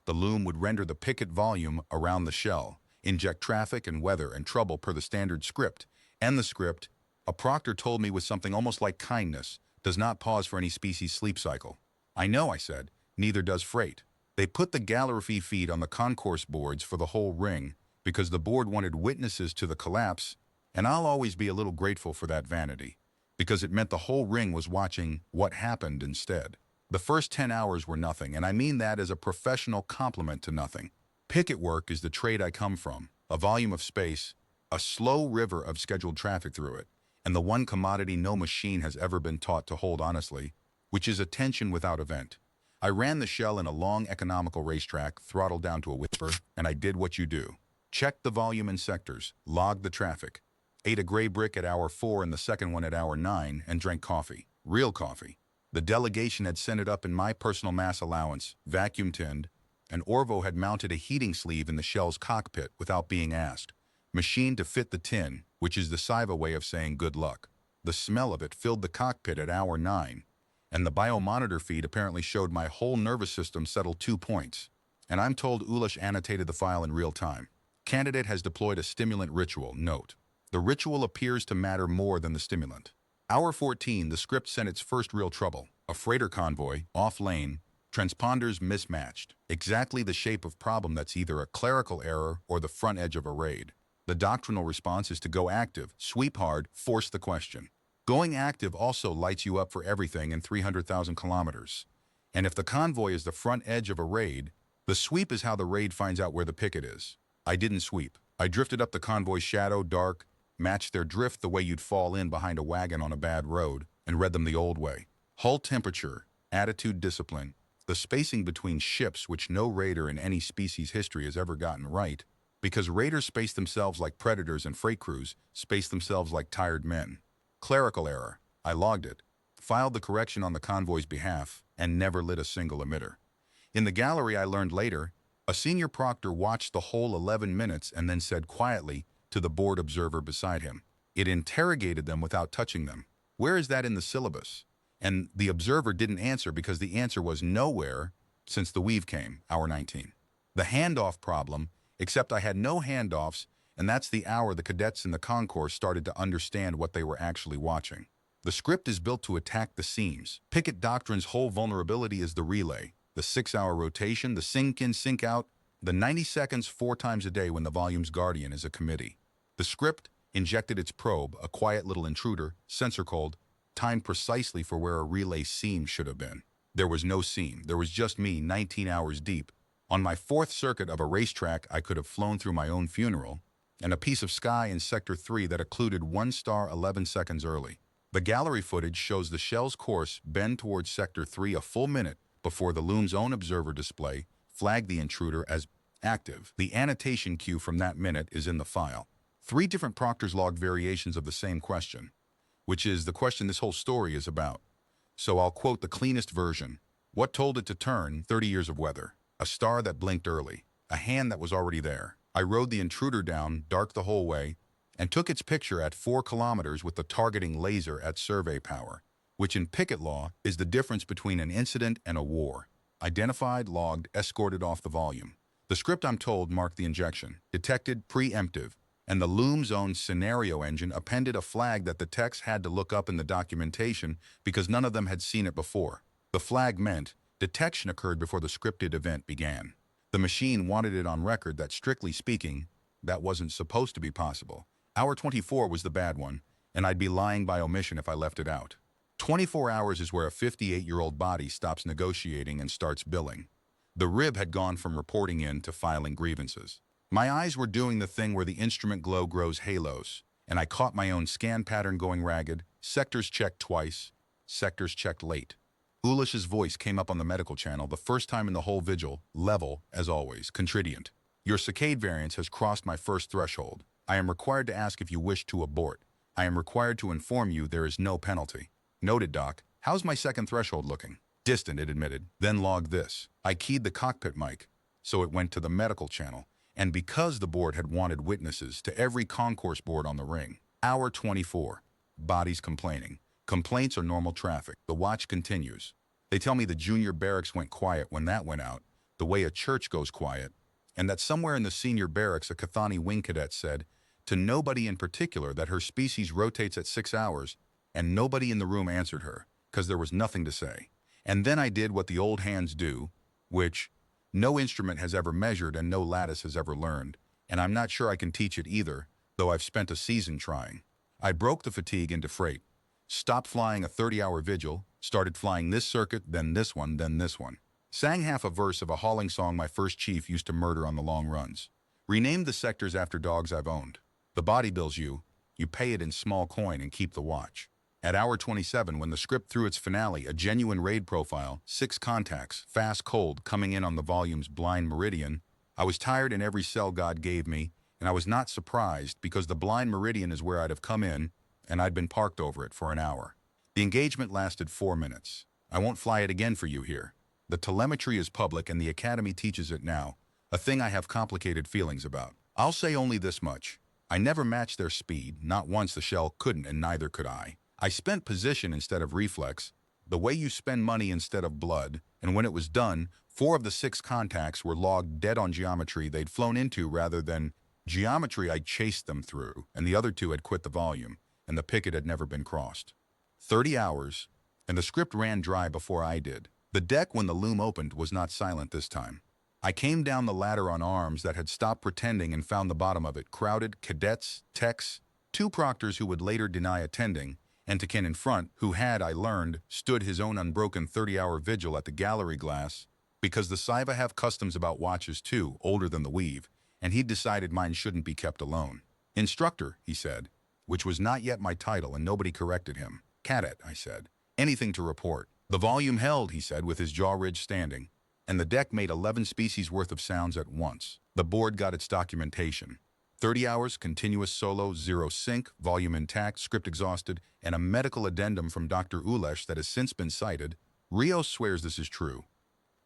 The loom would render the picket volume around the shell, inject traffic and weather and trouble per the standard script, and the script, a proctor told me with something almost like kindness, does not pause for any species sleep cycle. I know, I said, neither does freight. They put the gallery feed on the concourse boards for the whole ring because the board wanted witnesses to the collapse, and I'll always be a little grateful for that vanity, because it meant the whole ring was watching what happened instead. The first 10 hours were nothing, and I mean that as a professional compliment to nothing. Picket work is the trade I come from, a volume of space, a slow river of scheduled traffic through it, and the one commodity no machine has ever been taught to hold honestly, which is attention without event. I ran the shell in a long economical racetrack, throttled down to a whisper, and I did what you do. Checked the volume in sectors, logged the traffic, ate a gray brick at hour 4 and the second one at hour 9, and drank coffee. Real coffee. The delegation had sent it up in my personal mass allowance, vacuum tinned, and Orvo had mounted a heating sleeve in the shell's cockpit without being asked, machined to fit the tin, which is the Siva way of saying good luck. The smell of it filled the cockpit at hour 9, and the biomonitor feed apparently showed my whole nervous system settled 2 points. And I'm told Ulish annotated the file in real time. Candidate has deployed a stimulant ritual. Note: the ritual appears to matter more than the stimulant. Hour 14, the script sent its first real trouble. A freighter convoy, off lane, transponders mismatched. Exactly the shape of problem that's either a clerical error or the front edge of a raid. The doctrinal response is to go active, sweep hard, force the question. Going active also lights you up for everything in 300,000 kilometers. And if the convoy is the front edge of a raid, the sweep is how the raid finds out where the picket is. I didn't sweep. I drifted up the convoy's shadow, dark, matched their drift the way you'd fall in behind a wagon on a bad road, and read them the old way. Hull temperature, attitude, discipline, the spacing between ships which no raider in any species history has ever gotten right, because raiders space themselves like predators and freight crews space themselves like tired men. Clerical error. I logged it, filed the correction on the convoy's behalf, and never lit a single emitter. In the gallery, I learned later, a senior proctor watched the whole 11 minutes and then said quietly to the board observer beside him, it interrogated them without touching them. Where is that in the syllabus? And the observer didn't answer because the answer was nowhere since the weave came, hour 19. The handoff problem, except I had no handoffs, and that's the hour the cadets in the concourse started to understand what they were actually watching. The script is built to attack the seams. Picket Doctrine's whole vulnerability is the relay, the 6-hour rotation, the sink in, sink out, the 90 seconds 4 times a day when the volume's guardian is a committee. The script injected its probe, a quiet little intruder, sensor cold, timed precisely for where a relay seam should have been. There was no seam. There was just me, 19 hours deep. On my 4th circuit of a racetrack I could have flown through my own funeral, and a piece of sky in Sector 3 that occluded 1 star 11 seconds early. The gallery footage shows the shell's course bend towards Sector 3 a full minute before the loom's own observer display flagged the intruder as active. The annotation cue from that minute is in the file. 3 different proctors logged variations of the same question, which is the question this whole story is about. So I'll quote the cleanest version. What told it to turn? 30 years of weather. A star that blinked early. A hand that was already there. I rode the intruder down, dark the whole way, and took its picture at 4 kilometers with the targeting laser at survey power, which in picket law is the difference between an incident and a war. Identified, logged, escorted off the volume. The script, I'm told, marked the injection. Detected, preemptive, and the loom's own scenario engine appended a flag that the techs had to look up in the documentation because none of them had seen it before. The flag meant detection occurred before the scripted event began. The machine wanted it on record that, strictly speaking, that wasn't supposed to be possible. Hour 24 was the bad one, and I'd be lying by omission if I left it out. 24 hours is where a 58-year-old body stops negotiating and starts billing. The rib had gone from reporting in to filing grievances. My eyes were doing the thing where the instrument glow grows halos, and I caught my own scan pattern going ragged, sectors checked twice, sectors checked late. Ulish's voice came up on the medical channel the first time in the whole vigil, level, as always, contritiant. Your saccade variance has crossed my first threshold. I am required to ask if you wish to abort. I am required to inform you there is no penalty. Noted, Doc. How's my second threshold looking? Distant, it admitted, then logged this. I keyed the cockpit mic, so it went to the medical channel, and because the board had wanted witnesses to every concourse board on the ring. Hour 24. Bodies complaining. Complaints are normal traffic. The watch continues. They tell me the junior barracks went quiet when that went out, the way a church goes quiet, and that somewhere in the senior barracks a Cathani wing cadet said, to nobody in particular, that her species rotates at 6 hours, and nobody in the room answered her, because there was nothing to say. And then I did what the old hands do, which no instrument has ever measured and no lattice has ever learned, and I'm not sure I can teach it either, though I've spent a season trying. I broke the fatigue into freight, stopped flying a 30-hour vigil, started flying this circuit, then this one, then this one. Sang half a verse of a hauling song my first chief used to murder on the long runs. Renamed the sectors after dogs I've owned. The body bills you pay it in small coin and keep the watch. At hour 27, when the script threw its finale, a genuine raid profile, 6 contacts, fast cold, coming in on the volume's blind meridian, I was tired in every cell God gave me, and I was not surprised because the blind meridian is where I'd have come in, and I'd been parked over it for an hour. The engagement lasted 4 minutes. I won't fly it again for you here. The telemetry is public and the Academy teaches it now, a thing I have complicated feelings about. I'll say only this much. I never matched their speed, not once. The shell couldn't and neither could I. I spent position instead of reflex, the way you spend money instead of blood, and when it was done, 4 of the 6 contacts were logged dead on geometry they'd flown into rather than geometry I'd chased them through, and the other 2 had quit the volume, and the picket had never been crossed. 30 hours, and the script ran dry before I did. The deck, when the loom opened, was not silent this time. I came down the ladder on arms that had stopped pretending and found the bottom of it, crowded, cadets, techs, 2 proctors who would later deny attending, and to Ken in front, who had, I learned, stood his own unbroken 30-hour vigil at the gallery glass, because the Saiva have customs about watches too, older than the weave, and he'd decided mine shouldn't be kept alone. Instructor, he said, which was not yet my title, and nobody corrected him. Cadet, I said. Anything to report. The volume held, he said, with his jaw ridge standing, and the deck made 11 species worth of sounds at once. The board got its documentation. 30 hours, continuous solo, 0 sync, volume intact, script exhausted, and a medical addendum from Dr. Ulesh that has since been cited. Rios swears this is true.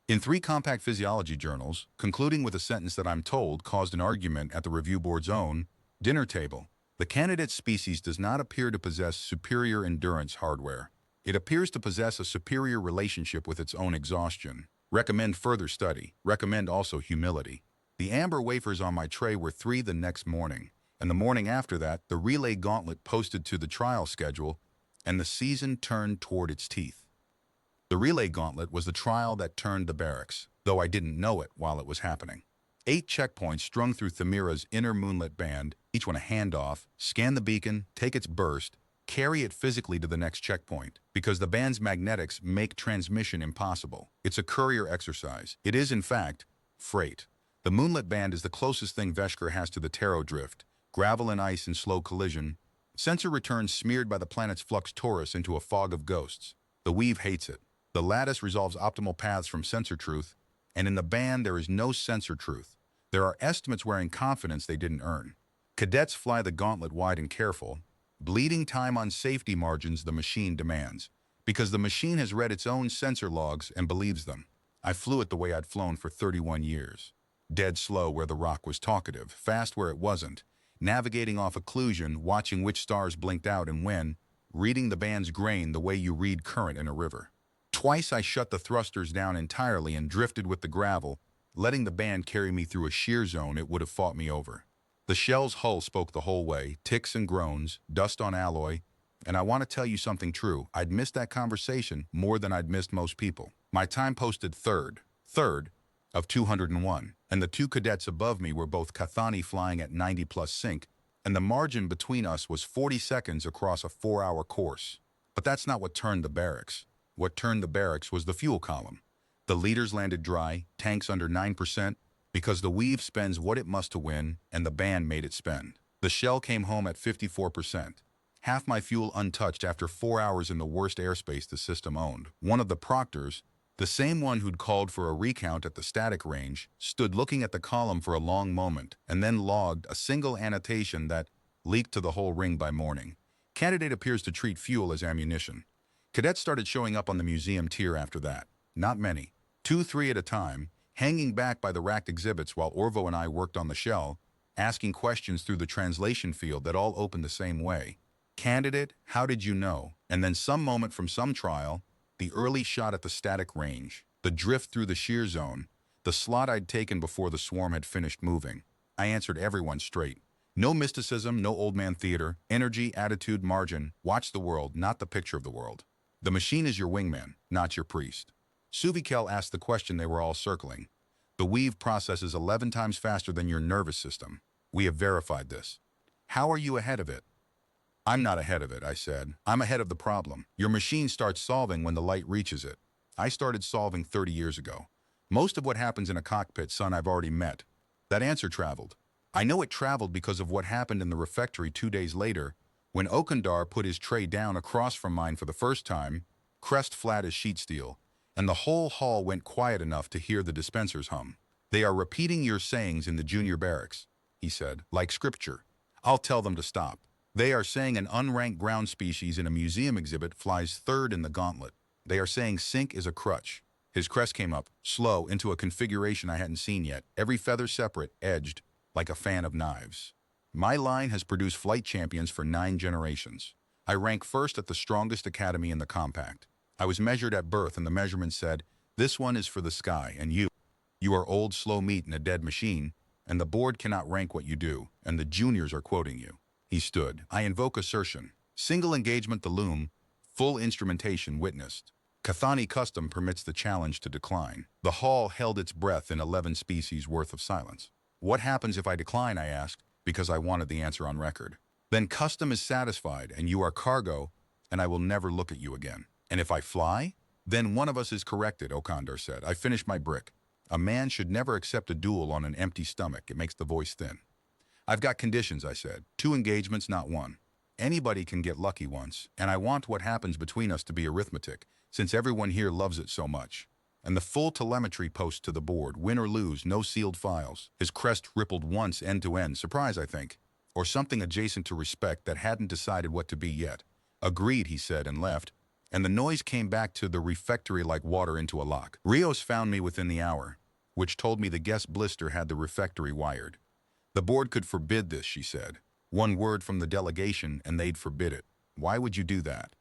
In 3 compact physiology journals, concluding with a sentence that I'm told caused an argument at the review board's own dinner table. The candidate species does not appear to possess superior endurance hardware. It appears to possess a superior relationship with its own exhaustion. Recommend further study. Recommend also humility. The amber wafers on my tray were 3 the next morning, and the morning after that, the relay gauntlet posted to the trial schedule, and the season turned toward its teeth. The relay gauntlet was the trial that turned the barracks, though I didn't know it while it was happening. 8 checkpoints strung through Thamira's inner moonlit band, each one a handoff, scan the beacon, take its burst, carry it physically to the next checkpoint, because the band's magnetics make transmission impossible. It's a courier exercise. It is, in fact, freight. The moonlit band is the closest thing Veshker has to the Taro drift, gravel and ice in slow collision. Sensor returns smeared by the planet's flux torus into a fog of ghosts. The weave hates it. The lattice resolves optimal paths from sensor truth, and in the band there is no sensor truth. There are estimates wearing confidence they didn't earn. Cadets fly the gauntlet wide and careful, bleeding time on safety margins the machine demands, because the machine has read its own sensor logs and believes them. I flew it the way I'd flown for 31 years. Dead slow where the rock was talkative, fast where it wasn't, navigating off occlusion, watching which stars blinked out and when, reading the band's grain the way you read current in a river. Twice I shut the thrusters down entirely and drifted with the gravel, letting the band carry me through a shear zone it would have fought me over. The shell's hull spoke the whole way, ticks and groans, dust on alloy, and I want to tell you something true. I'd missed that conversation more than I'd missed most people. My time posted third of 201, and the 2 cadets above me were both Cathani flying at 90 plus sync, and the margin between us was 40 seconds across a 4-hour course. But that's not what turned the barracks. What turned the barracks was the fuel column. The leaders landed dry, tanks under 9%, because the weave spends what it must to win, and the band made it spend. The shell came home at 54%. Half my fuel untouched after 4 hours in the worst airspace the system owned. One of the proctors, the same one who'd called for a recount at the static range, stood looking at the column for a long moment, and then logged a single annotation that leaked to the whole ring by morning. Candidate appears to treat fuel as ammunition. Cadets started showing up on the museum tier after that. Not many. 2, 3 at a time, hanging back by the racked exhibits while Orvo and I worked on the shell, asking questions through the translation field that all opened the same way. Candidate, how did you know? And then some moment from some trial, the early shot at the static range, the drift through the shear zone, the slot I'd taken before the swarm had finished moving. I answered everyone straight. No mysticism, no old man theater, energy, attitude, margin. Watch the world, not the picture of the world. The machine is your wingman, not your priest. Suvikel asked the question they were all circling. The weave process is 11 times faster than your nervous system. We have verified this. How are you ahead of it? I'm not ahead of it, I said. I'm ahead of the problem. Your machine starts solving when the light reaches it. I started solving 30 years ago. Most of what happens in a cockpit, son, I've already met. That answer traveled. I know it traveled because of what happened in the refectory 2 days later, when Okandar put his tray down across from mine for the first time, crest flat as sheet steel, and the whole hall went quiet enough to hear the dispensers hum. They are repeating your sayings in the junior barracks, he said, like scripture. I'll tell them to stop. They are saying an unranked ground species in a museum exhibit flies third in the gauntlet. They are saying sync is a crutch. His crest came up, slow, into a configuration I hadn't seen yet, every feather separate, edged, like a fan of knives. My line has produced flight champions for 9 generations. I rank first at the strongest academy in the compact. I was measured at birth and the measurement said, this one is for the sky, and you are old, slow meat in a dead machine, and the board cannot rank what you do, and the juniors are quoting you. He stood. I invoke assertion. Single engagement the loom, full instrumentation witnessed. Cathani custom permits the challenge to decline. The hall held its breath in 11 species worth of silence. What happens if I decline, I asked, because I wanted the answer on record. Then custom is satisfied, and you are cargo, and I will never look at you again. And if I fly? Then one of us is corrected, Okandar said. I finished my brick. A man should never accept a duel on an empty stomach. It makes the voice thin. I've got conditions, I said. 2 engagements, not 1. Anybody can get lucky once, and I want what happens between us to be arithmetic, since everyone here loves it so much. And the full telemetry post to the board, win or lose, no sealed files. His crest rippled once end to end, surprise, I think, or something adjacent to respect that hadn't decided what to be yet. Agreed, he said, and left, and the noise came back to the refectory like water into a lock. Rios found me within the hour, which told me the guest blister had the refectory wired. The board could forbid this, she said. 1 word from the delegation and they'd forbid it. Why would you do that?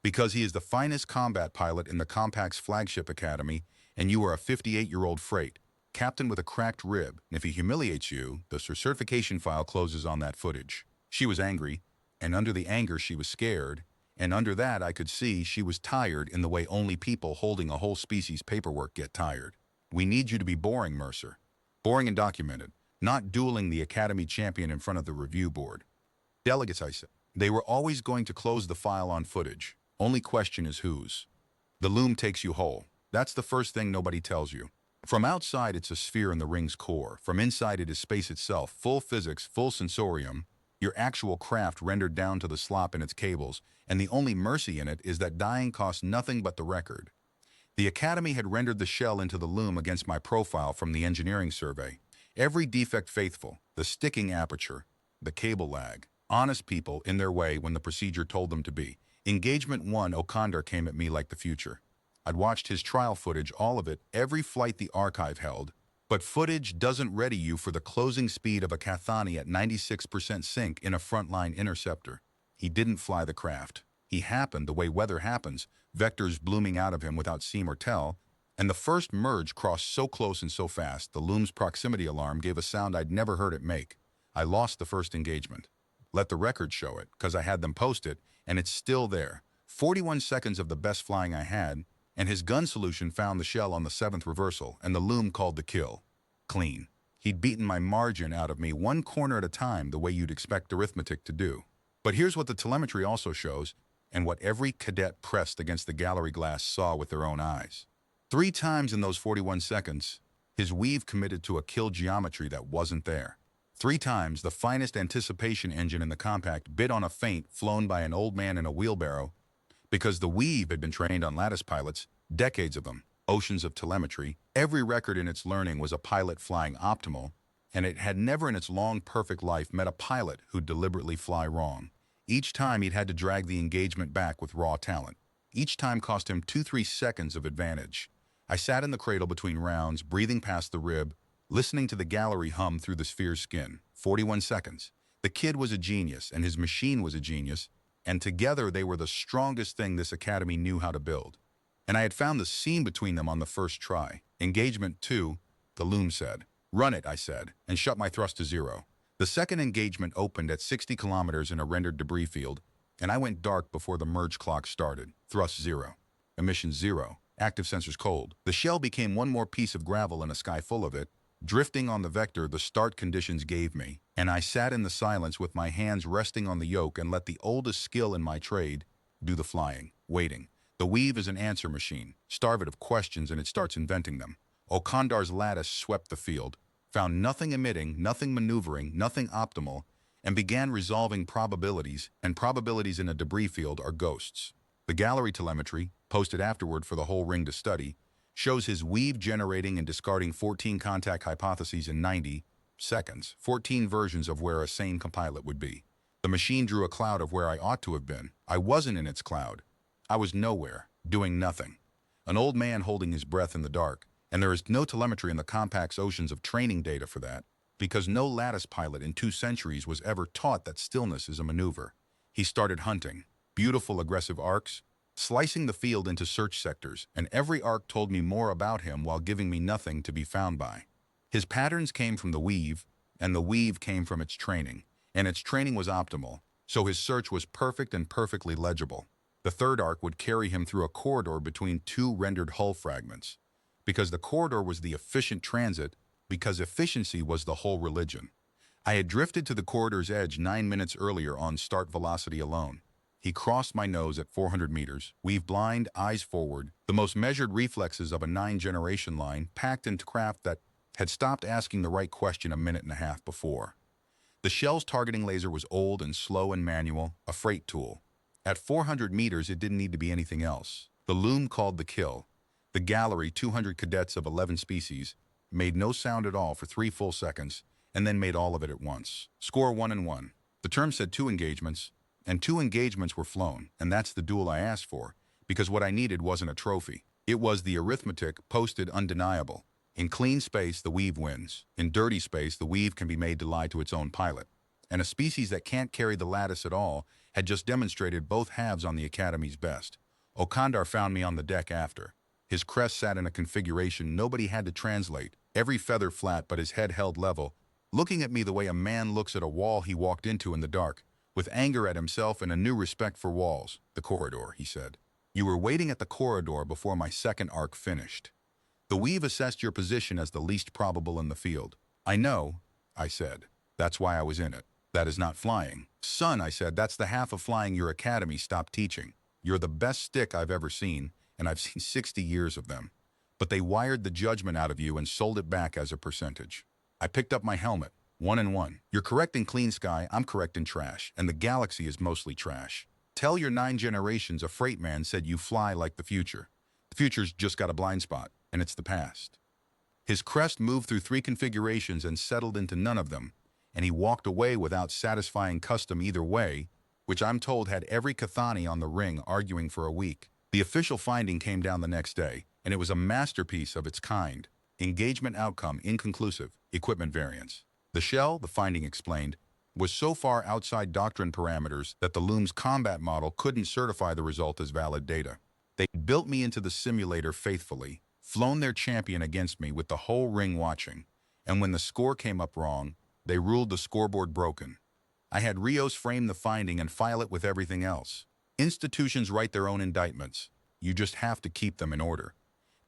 Because he is the finest combat pilot in the Compact's flagship academy, and you are a 58-year-old freight, captain with a cracked rib, and if he humiliates you, the certification file closes on that footage. She was angry, and under the anger she was scared, and under that I could see she was tired in the way only people holding a whole species paperwork get tired. We need you to be boring, Mercer. Boring and documented, not dueling the academy champion in front of the review board. Delegates, I said. They were always going to close the file on footage. Only question is whose. The loom takes you whole. That's the first thing nobody tells you. From outside, it's a sphere in the ring's core. From inside, it is space itself, full physics, full sensorium, your actual craft rendered down to the slop in its cables, and the only mercy in it is that dying costs nothing but the record. The Academy had rendered the shell into the loom against my profile from the engineering survey. Every defect faithful, the sticking aperture, the cable lag. Honest people in their way when the procedure told them to be. Engagement 1, Okandar came at me like the future. I'd watched his trial footage, all of it, every flight the archive held. But footage doesn't ready you for the closing speed of a Cathani at 96% sync in a frontline interceptor. He didn't fly the craft. He happened the way weather happens, vectors blooming out of him without seam or tell, and the first merge crossed so close and so fast, the loom's proximity alarm gave a sound I'd never heard it make. I lost the first engagement. Let the record show it, because I had them post it, and it's still there. 41 seconds of the best flying I had, and his gun solution found the shell on the 7th reversal, and the loom called the kill. Clean. He'd beaten my margin out of me 1 corner at a time, the way you'd expect arithmetic to do. But here's what the telemetry also shows, and what every cadet pressed against the gallery glass saw with their own eyes. 3 times in those 41 seconds, his weave committed to a kill geometry that wasn't there. 3 times, the finest anticipation engine in the compact bid on a feint flown by an old man in a wheelbarrow, because the weave had been trained on lattice pilots, decades of them, oceans of telemetry. Every record in its learning was a pilot flying optimal, and it had never in its long, perfect life met a pilot who'd deliberately fly wrong. Each time he'd had to drag the engagement back with raw talent. Each time cost him 2-3 seconds of advantage. I sat in the cradle between rounds, breathing past the rib, listening to the gallery hum through the sphere's skin. 41 seconds. The kid was a genius, and his machine was a genius, and together they were the strongest thing this academy knew how to build. And I had found the seam between them on the first try. Engagement 2, the loom said. Run it, I said, and shut my thrust to 0. The second engagement opened at 60 kilometers in a rendered debris field, and I went dark before the merge clock started. Thrust 0. Emissions 0. Active sensors cold. The shell became one more piece of gravel in a sky full of it, drifting on the vector the start conditions gave me, and I sat in the silence with my hands resting on the yoke and let the oldest skill in my trade do the flying, waiting. The weave is an answer machine. Starve it of questions and it starts inventing them. Okandar's lattice swept the field, found nothing emitting, nothing maneuvering, nothing optimal, and began resolving probabilities, and probabilities in a debris field are ghosts. The gallery telemetry, posted afterward for the whole ring to study, shows his weave generating and discarding 14 contact hypotheses in 90 seconds, 14 versions of where a sane copilot would be. The machine drew a cloud of where I ought to have been. I wasn't in its cloud. I was nowhere, doing nothing. An old man holding his breath in the dark, and there is no telemetry in the compact's oceans of training data for that, because no lattice pilot in 2 centuries was ever taught that stillness is a maneuver. He started hunting. Beautiful aggressive arcs, slicing the field into search sectors, and every arc told me more about him while giving me nothing to be found by. His patterns came from the weave, and the weave came from its training, and its training was optimal, so his search was perfect and perfectly legible. The third arc would carry him through a corridor between 2 rendered hull fragments, because the corridor was the efficient transit, because efficiency was the whole religion. I had drifted to the corridor's edge 9 minutes earlier on start velocity alone. He crossed my nose at 400 meters, weave blind, eyes forward, the most measured reflexes of a 9-generation line packed into craft that had stopped asking the right question a minute and a half before. The shell's targeting laser was old and slow and manual, a freight tool. At 400 meters, it didn't need to be anything else. The loom called the kill. The gallery, 200 cadets of 11 species, made no sound at all for 3 full seconds, and then made all of it at once. Score 1-1. The term said 2 engagements, and 2 engagements were flown, and that's the duel I asked for, because what I needed wasn't a trophy. It was the arithmetic posted undeniable. In clean space, the weave wins. In dirty space, the weave can be made to lie to its own pilot. And a species that can't carry the lattice at all had just demonstrated both halves on the Academy's best. Okandar found me on the deck after. His crest sat in a configuration nobody had to translate, every feather flat but his head held level, looking at me the way a man looks at a wall he walked into in the dark, with anger at himself and a new respect for walls. The corridor, he said. You were waiting at the corridor before my second arc finished. The weave assessed your position as the least probable in the field. I know, I said. That's why I was in it. That is not flying. Son, I said, that's the half of flying your academy stopped teaching. You're the best stick I've ever seen, and I've seen 60 years of them. But they wired the judgment out of you and sold it back as a percentage. I picked up my helmet. 1-1. You're correct in clean sky, I'm correct in trash, and the galaxy is mostly trash. Tell your 9 generations a freight man said you fly like the future. The future's just got a blind spot, and it's the past. His crest moved through 3 configurations and settled into none of them, and he walked away without satisfying custom either way, which I'm told had every Cathani on the ring arguing for a week. The official finding came down the next day, and it was a masterpiece of its kind. Engagement outcome inconclusive, equipment variance. The shell, the finding explained, was so far outside doctrine parameters that the loom's combat model couldn't certify the result as valid data. They built me into the simulator faithfully, flown their champion against me with the whole ring watching, and when the score came up wrong, they ruled the scoreboard broken. I had Rios frame the finding and file it with everything else. Institutions write their own indictments. You just have to keep them in order.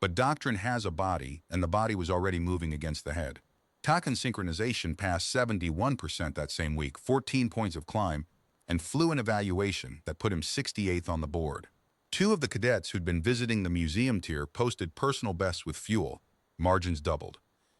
But doctrine has a body, and the body was already moving against the head. Takan synchronization passed 71% that same week, 14 points of climb, and flew an evaluation that put him 68th on the board. 2 of the cadets who'd been visiting the museum tier posted personal bests with fuel. Margins doubled.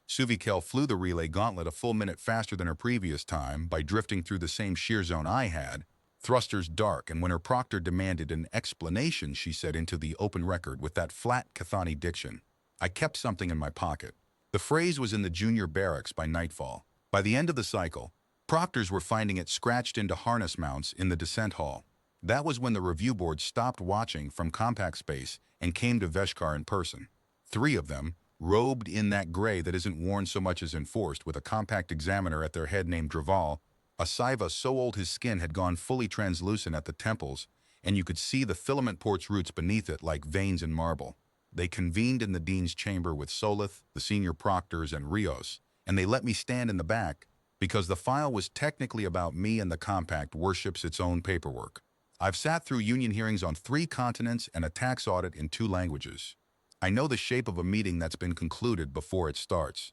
Suvikel flew the relay gauntlet a full minute faster than her previous time by drifting through the same shear zone I had. Thrusters dark, and when her proctor demanded an explanation, she said into the open record with that flat Cathani diction. I kept something in my pocket. The phrase was in the junior barracks by nightfall. By the end of the cycle, proctors were finding it scratched into harness mounts in the descent hall. That was when the review board stopped watching from compact space and came to Veshkar in person. 3 of them, robed in that gray that isn't worn so much as enforced, with a compact examiner at their head named Draval, a Saiva so old his skin had gone fully translucent at the temples, and you could see the filament port's roots beneath it like veins in marble. They convened in the dean's chamber with Solith, the senior proctors, and Rios, and they let me stand in the back because the file was technically about me, and the compact worships its own paperwork. I've sat through union hearings on 3 continents and a tax audit in 2 languages. I know the shape of a meeting that's been concluded before it starts.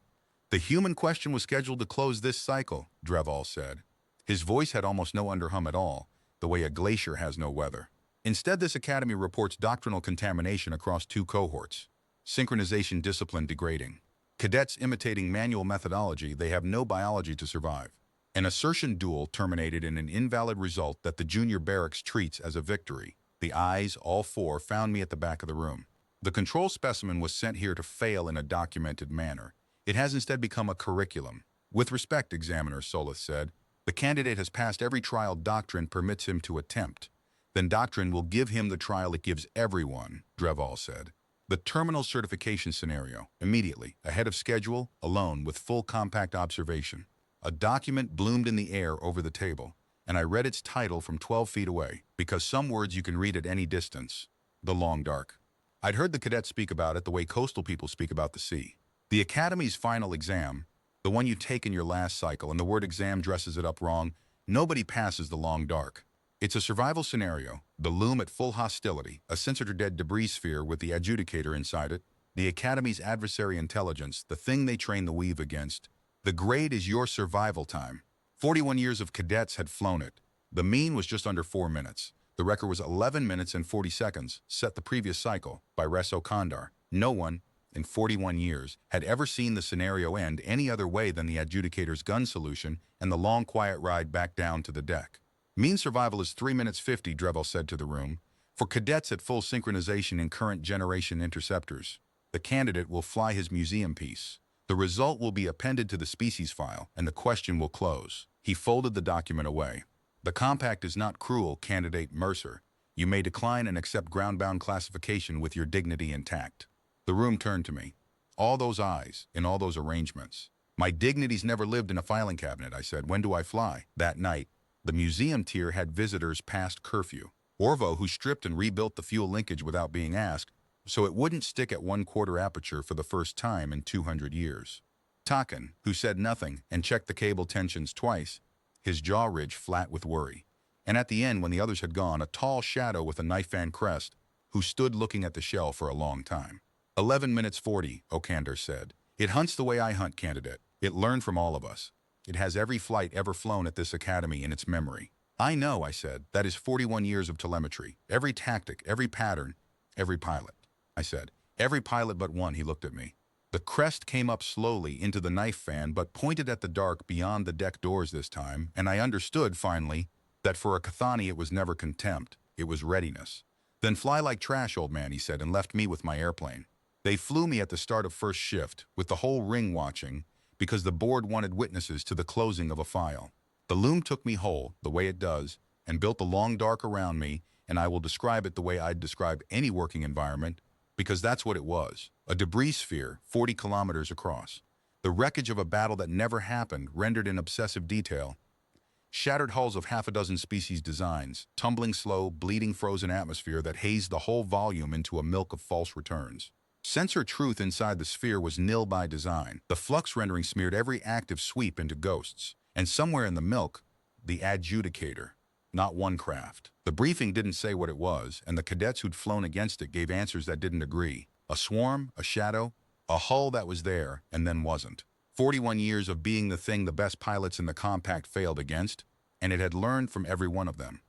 The human question was scheduled to close this cycle, Draval said. His voice had almost no underhum at all, the way a glacier has no weather. Instead, this academy reports doctrinal contamination across 2 cohorts. Synchronization discipline degrading. Cadets imitating manual methodology, they have no biology to survive. An assertion duel terminated in an invalid result that the junior barracks treats as a victory. The eyes, all 4, found me at the back of the room. The control specimen was sent here to fail in a documented manner. It has instead become a curriculum. With respect, Examiner Solith said, the candidate has passed every trial doctrine permits him to attempt. Then doctrine will give him the trial it gives everyone, Draval said. The terminal certification scenario, immediately, ahead of schedule, alone, with full compact observation. A document bloomed in the air over the table, and I read its title from 12 feet away, because some words you can read at any distance. The Long Dark. I'd heard the cadets speak about it the way coastal people speak about the sea. The Academy's final exam, the one you take in your last cycle, and the word exam dresses it up wrong, nobody passes the Long Dark. It's a survival scenario, the loom at full hostility, a censored-dead debris sphere with the adjudicator inside it, the Academy's adversary intelligence, the thing they train the weave against. The grade is your survival time. 41 years of cadets had flown it. The mean was just under 4 minutes. The record was 11 minutes and 40 seconds, set the previous cycle by Resso Kandar. No one, in 41 years, had ever seen the scenario end any other way than the adjudicator's gun solution and the long quiet ride back down to the deck. Mean survival is 3 minutes 50, Drevel said to the room. For cadets at full synchronization in current generation interceptors, the candidate will fly his museum piece. The result will be appended to the species file, and the question will close. He folded the document away. The compact is not cruel, Candidate Mercer. You may decline and accept ground-bound classification with your dignity intact. The room turned to me. All those eyes, in all those arrangements. My dignity's never lived in a filing cabinet, I said. When do I fly? That night. The museum tier had visitors past curfew. Orvo, who stripped and rebuilt the fuel linkage without being asked, so it wouldn't stick at 1/4 aperture for the first time in 200 years. Taken, who said nothing and checked the cable tensions twice, his jaw ridge flat with worry. And at the end, when the others had gone, a tall shadow with a knife fan crest, who stood looking at the shell for a long time. 11 minutes 40, Okander said. It hunts the way I hunt, Candidate. It learned from all of us. It has every flight ever flown at this academy in its memory. I know, I said. That is 41 years of telemetry. Every tactic, every pattern, every pilot. I said. Every pilot but one, he looked at me. The crest came up slowly into the knife fan but pointed at the dark beyond the deck doors this time, and I understood, finally, that for a Cathani it was never contempt, it was readiness. Then fly like trash, old man, he said, and left me with my airplane. They flew me at the start of first shift, with the whole ring watching, because the board wanted witnesses to the closing of a file. The loom took me whole, the way it does, and built the long dark around me, and I will describe it the way I'd describe any working environment, because that's what it was. A debris sphere, 40 kilometers across. The wreckage of a battle that never happened, rendered in obsessive detail. Shattered hulls of half a dozen species designs, tumbling slow, bleeding frozen atmosphere that hazed the whole volume into a milk of false returns. Sensor truth inside the sphere was nil by design. The flux rendering smeared every active sweep into ghosts. And somewhere in the milk, the adjudicator. Not one craft. The briefing didn't say what it was, and the cadets who'd flown against it gave answers that didn't agree. A swarm, a shadow, a hull that was there and then wasn't. 41 years of being the thing the best pilots in the compact failed against, and it had learned from every one of them.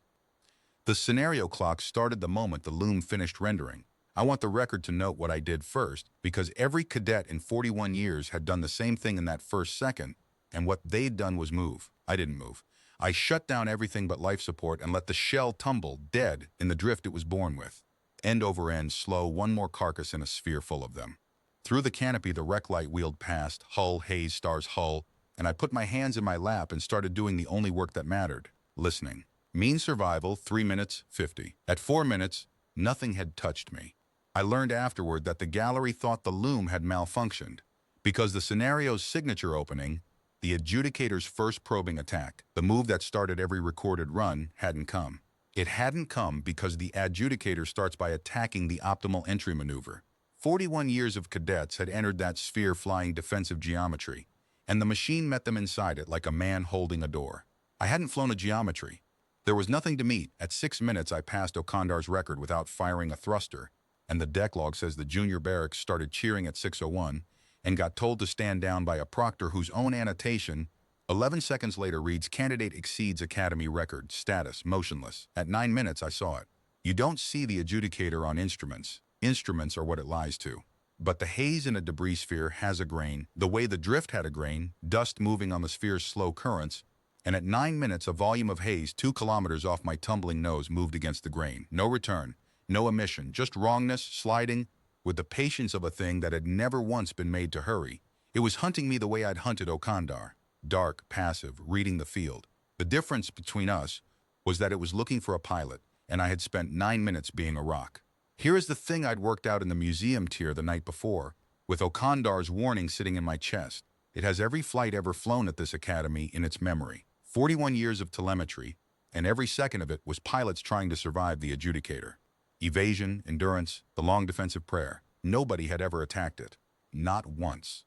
The scenario clock started the moment the loom finished rendering. I want the record to note what I did first, because every cadet in 41 years had done the same thing in that first second, and what they'd done was move. I didn't move. I shut down everything but life support and let the shell tumble, dead, in the drift it was born with. End over end, slow, one more carcass in a sphere full of them. Through the canopy, the wreck light wheeled past, hull, haze, stars, hull, and I put my hands in my lap and started doing the only work that mattered, listening. Mean survival, 3 minutes, 50. At 4 minutes, nothing had touched me. I learned afterward that the gallery thought the loom had malfunctioned because the scenario's signature opening, the adjudicator's first probing attack, the move that started every recorded run, hadn't come. It hadn't come because the adjudicator starts by attacking the optimal entry maneuver. 41 years of cadets had entered that sphere flying defensive geometry, and the machine met them inside it like a man holding a door. I hadn't flown a geometry. There was nothing to meet. At 6 minutes, I passed Okandar's record without firing a thruster, and the deck log says the junior barracks started cheering at 6:01 and got told to stand down by a proctor whose own annotation 11 seconds later reads, "Candidate exceeds academy record, status, motionless." At 9 minutes, I saw it. You don't see the adjudicator on instruments. Instruments are what it lies to. But the haze in a debris sphere has a grain, the way the drift had a grain, dust moving on the sphere's slow currents, and at 9 minutes, a volume of haze 2 kilometers off my tumbling nose moved against the grain. No return, no emission, just wrongness, sliding, with the patience of a thing that had never once been made to hurry. It was hunting me the way I'd hunted Okandar. Dark, passive, reading the field. The difference between us was that it was looking for a pilot, and I had spent 9 minutes being a rock. Here is the thing I'd worked out in the museum tier the night before, with Okandar's warning sitting in my chest. It has every flight ever flown at this academy in its memory. 41 years of telemetry, and every second of it was pilots trying to survive the adjudicator. Evasion, endurance, the long defensive prayer. Nobody had ever attacked it. Not once.